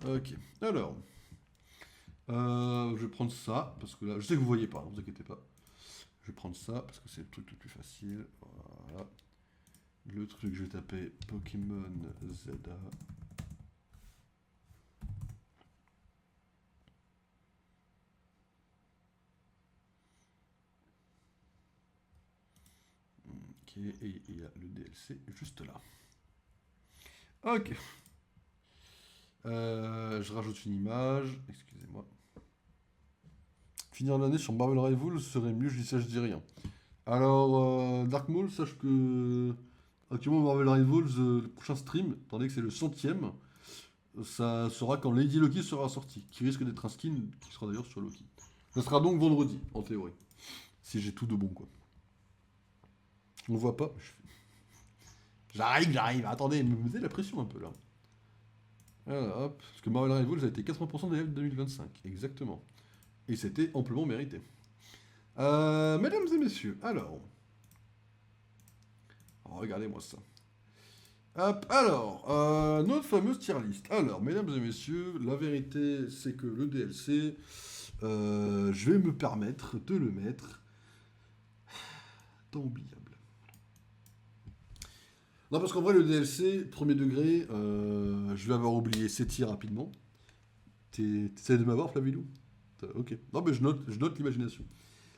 Ok, alors. Je vais prendre ça, parce que là, je sais que vous voyez pas, ne vous inquiétez pas. Je vais prendre ça, parce que c'est le truc le plus facile. Voilà. Le truc, je vais taper Pokémon ZA. Ok, et il y a le DLC juste là. Ok. Je rajoute une image, excusez-moi. Finir l'année sur Marvel Rivals serait mieux, je dis ça, je dis rien. Alors, Dark Maul, sache que actuellement Marvel Rivals, le prochain stream, étant donné que c'est le 100ème, ça sera quand Lady Loki sera sorti, qui risque d'être un skin qui sera d'ailleurs sur Loki. Ça sera donc vendredi, en théorie. Si j'ai tout de bon, quoi. On voit pas. J'arrive, attendez, me mettez la pression un peu là. Voilà, hop. Parce que Marvel Rivals a été 80% des élèves de 2025, exactement. Et c'était amplement mérité. Mesdames et messieurs, alors. Regardez-moi ça. Hop, alors, notre fameuse tier list. Alors, mesdames et messieurs, la vérité, c'est que le DLC, je vais me permettre de le mettre dans oubliable. Non, parce qu'en vrai, le DLC, premier degré, je vais avoir oublié Seti rapidement. T'essaies de m'avoir, Flavilou? Ok. Non, mais je note l'imagination.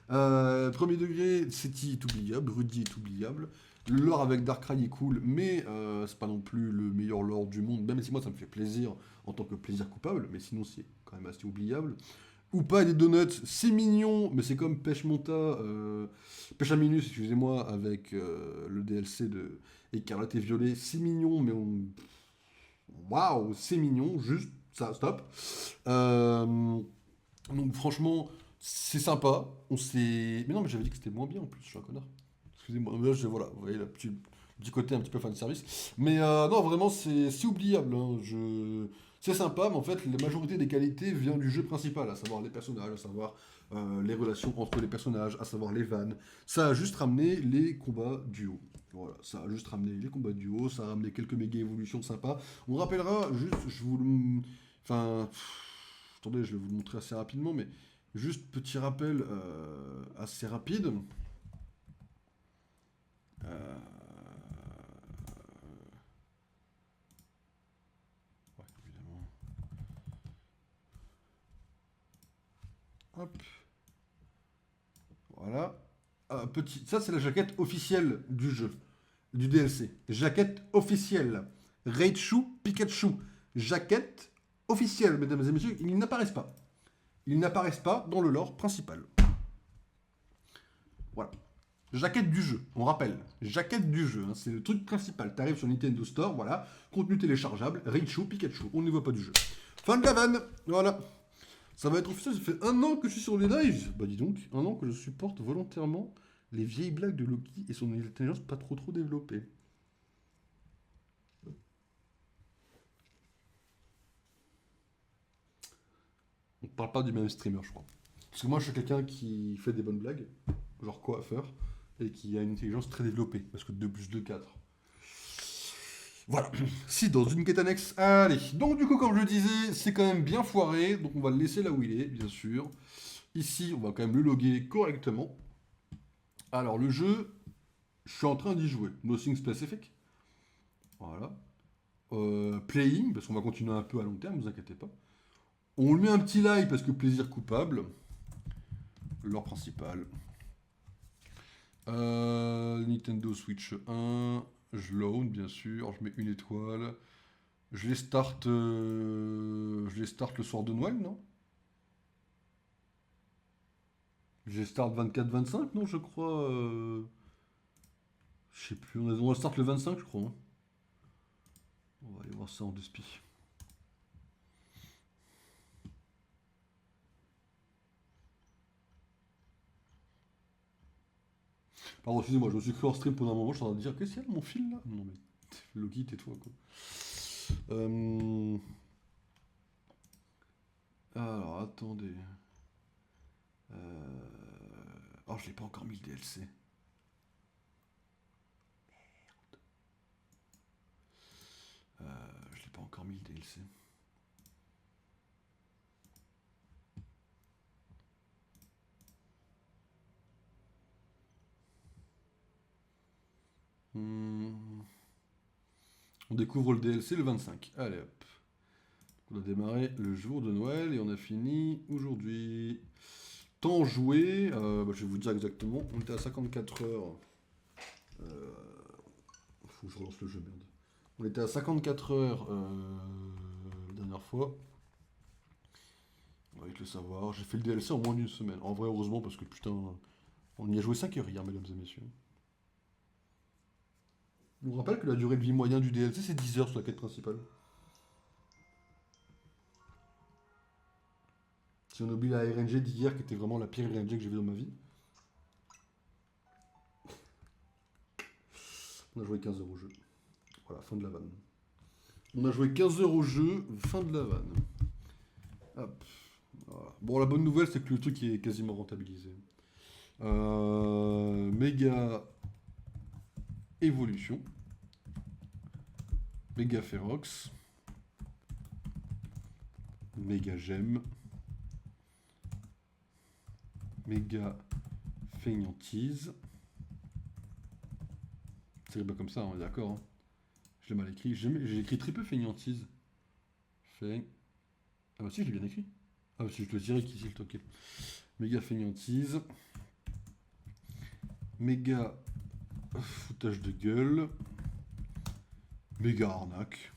Premier degré, Seti est oubliable, Rudy est oubliable. Le lore avec Darkrai est cool, mais c'est pas non plus le meilleur lore du monde, même si moi ça me fait plaisir en tant que plaisir coupable, mais sinon c'est quand même assez oubliable. Ou pas des donuts, c'est mignon, mais c'est comme Pêche Monta, Pêche à Minus, excusez-moi, avec le DLC de Écarlate et Violet, c'est mignon, mais on. Waouh, c'est mignon, juste ça, stop. Donc franchement, c'est sympa. On s'est. Mais non, mais j'avais dit que c'était moins bien en plus, je suis un connard. Excusez-moi, là, voilà, vous voyez le petit côté un petit peu fan service. Mais non, vraiment, c'est oubliable, hein. C'est sympa, mais en fait, la majorité des qualités vient du jeu principal, à savoir les personnages, à savoir les relations entre les personnages, à savoir les vannes. Ça a juste ramené les combats duo. Voilà, ça a juste ramené les combats duo, ça a ramené quelques méga évolutions sympas. On rappellera juste, je vous le. Enfin. Attendez, je vais vous le montrer assez rapidement, mais juste petit rappel assez rapide. Euh, ouais, évidemment. Hop. Voilà. Ça, c'est la jaquette officielle du jeu, du DLC. Jaquette officielle. Raichu Pikachu. Jaquette officielle, mesdames et messieurs. Ils n'apparaissent pas. Ils n'apparaissent pas dans le lore principal. Voilà. Jaquette du jeu, on rappelle. Jaquette du jeu, hein, c'est le truc principal. T'arrives sur Nintendo Store, voilà. Contenu téléchargeable, Raichu, Pikachu. On ne voit pas du jeu. Fin de la vanne, voilà. Ça va être officiel, ça fait 1 an que je suis sur les lives. Bah dis donc, 1 an que je supporte volontairement les vieilles blagues de Loki et son intelligence pas trop développée. On parle pas du même streamer, je crois. Parce que moi, je suis quelqu'un qui fait des bonnes blagues, genre coiffeur, et qui a une intelligence très développée. Parce que 2 plus 2, 4. Voilà. Si, dans une quête annexe. Allez. Donc, du coup, comme je le disais, c'est quand même bien foiré. Donc, on va le laisser là où il est, bien sûr. Ici, on va quand même le loguer correctement. Alors, le jeu, je suis en train d'y jouer. Nothing specific. Voilà. Playing, parce qu'on va continuer un peu à long terme, ne vous inquiétez pas. On lui met un petit like parce que plaisir coupable. L'or principal. Nintendo Switch 1. Je load, bien sûr. Je mets une étoile. Je les start le soir de Noël, non? Je les start 24-25, non, je crois. Je sais plus, on va start le 25 je crois. Hein. On va aller voir ça en deux spi. Pardon, excusez-moi, je me suis cru en stream pendant un moment, je suis en train de dire qu'est-ce qu'il y a dans mon fil là? Non mais, Loki, tais-toi quoi. Alors, attendez. Oh, je l'ai pas encore mis le DLC. Je l'ai pas encore mis le DLC. On découvre le DLC le 25. Allez hop. On a démarré le jour de Noël et on a fini aujourd'hui. Temps joué, je vais vous dire exactement. On était à 54 heures. Faut que je relance le jeu, merde. On était à 54 heures la dernière fois. On va vite le savoir. J'ai fait le DLC en moins d'une semaine. En vrai, heureusement, parce que putain, on y a joué 5 heures hier, mesdames et messieurs. Je vous rappelle que la durée de vie moyenne du DLC, c'est 10 heures sur la quête principale. Si on oublie la RNG d'hier, qui était vraiment la pire RNG que j'ai vue dans ma vie. On a joué 15 heures au jeu. Voilà, fin de la vanne. On a joué 15 heures au jeu, fin de la vanne. Hop. Voilà. Bon, la bonne nouvelle, c'est que le truc est quasiment rentabilisé. Méga évolution. Méga Ferox. Méga Gemme. Méga Feignantise. C'est pas comme ça, on est d'accord. Hein. Je l'ai mal écrit. J'ai écrit très peu Feignantise. Ah bah si, je l'ai bien écrit. Ah bah si, je te dirais qu'ici, le ok. Méga Feignantise. Méga foutage de gueule. Méga arnaque.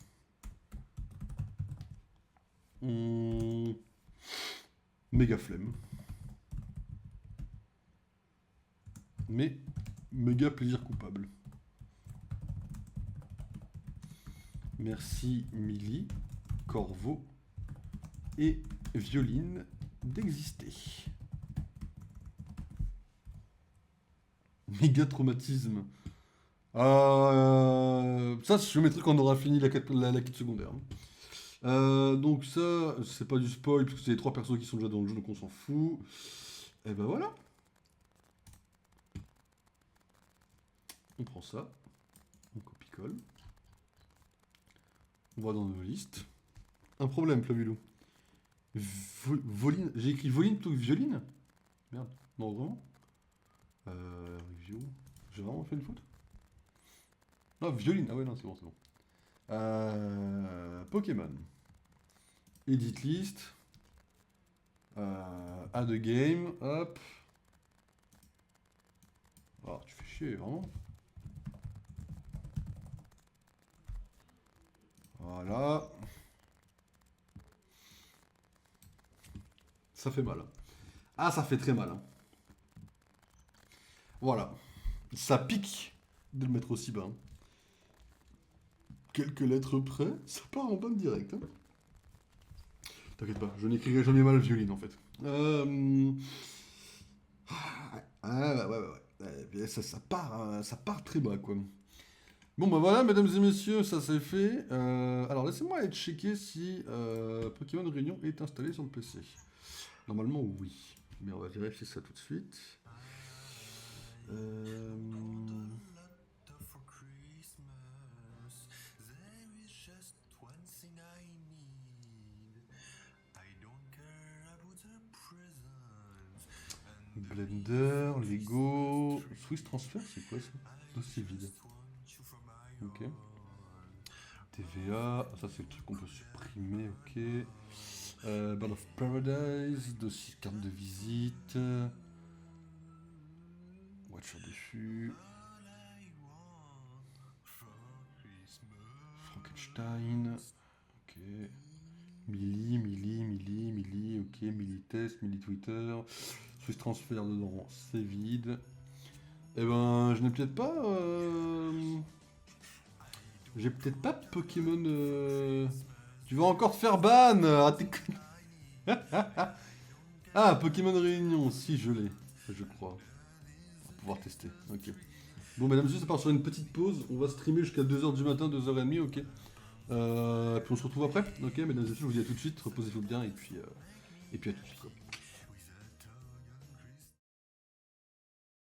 Méga flemme. Mais méga plaisir coupable. Merci Milly, Corvo et Violine d'exister. Méga traumatisme. Ça, je mettrai quand on aura fini la quête secondaire. Donc ça, c'est pas du spoil, parce que c'est les 3 persos qui sont déjà dans le jeu, donc on s'en fout. Et ben voilà. On prend ça. On copie-colle. On va dans nos listes. Un problème, Flavulou. Voline. J'ai écrit Voline plutôt que Violine. Merde. Non, vraiment. Review. J'ai vraiment fait une faute. Non, Violine. Ah ouais, non, c'est bon, c'est bon. Pokémon. Edit list. Add a game. Hop. Oh, tu fais chier, vraiment. Voilà. Ça fait mal. Ah, ça fait très mal. Hein. Voilà. Ça pique de le mettre aussi bas. Hein. Quelques lettres près, ça part en bonne direct. Hein. T'inquiète pas, je n'écrirai jamais mal Violine en fait. Ouais. Ça part très bas quoi. Bon bah voilà, mesdames et messieurs, ça c'est fait. Alors laissez-moi aller checker si Pokémon Réunion est installé sur le PC. Normalement oui, mais on va vérifier ça tout de suite. Blender, Lego, Swiss Transfer, c'est quoi ça? Dossier vide. Ok. TVA, ça c'est le truc qu'on peut supprimer, ok. Band of Paradise, dossier carte de visite. Watcher dessus. Frankenstein. Ok. Milly, ok. Milly Test, Milly Twitter. Swiss Transfer dedans, c'est vide. Eh ben, je n'ai peut-être pas... J'ai peut-être pas Pokémon... Tu vas encore te faire ban. Ah, t'es con. Ah, Pokémon Réunion, si je l'ai, je crois. On va pouvoir tester, ok. Bon, mesdames et messieurs, ça part sur une petite pause. On va streamer jusqu'à 2h du matin, 2h30, ok. Puis on se retrouve après, ok, mesdames et messieurs, je vous dis à tout de suite, reposez-vous bien, et puis à tout de suite, quoi.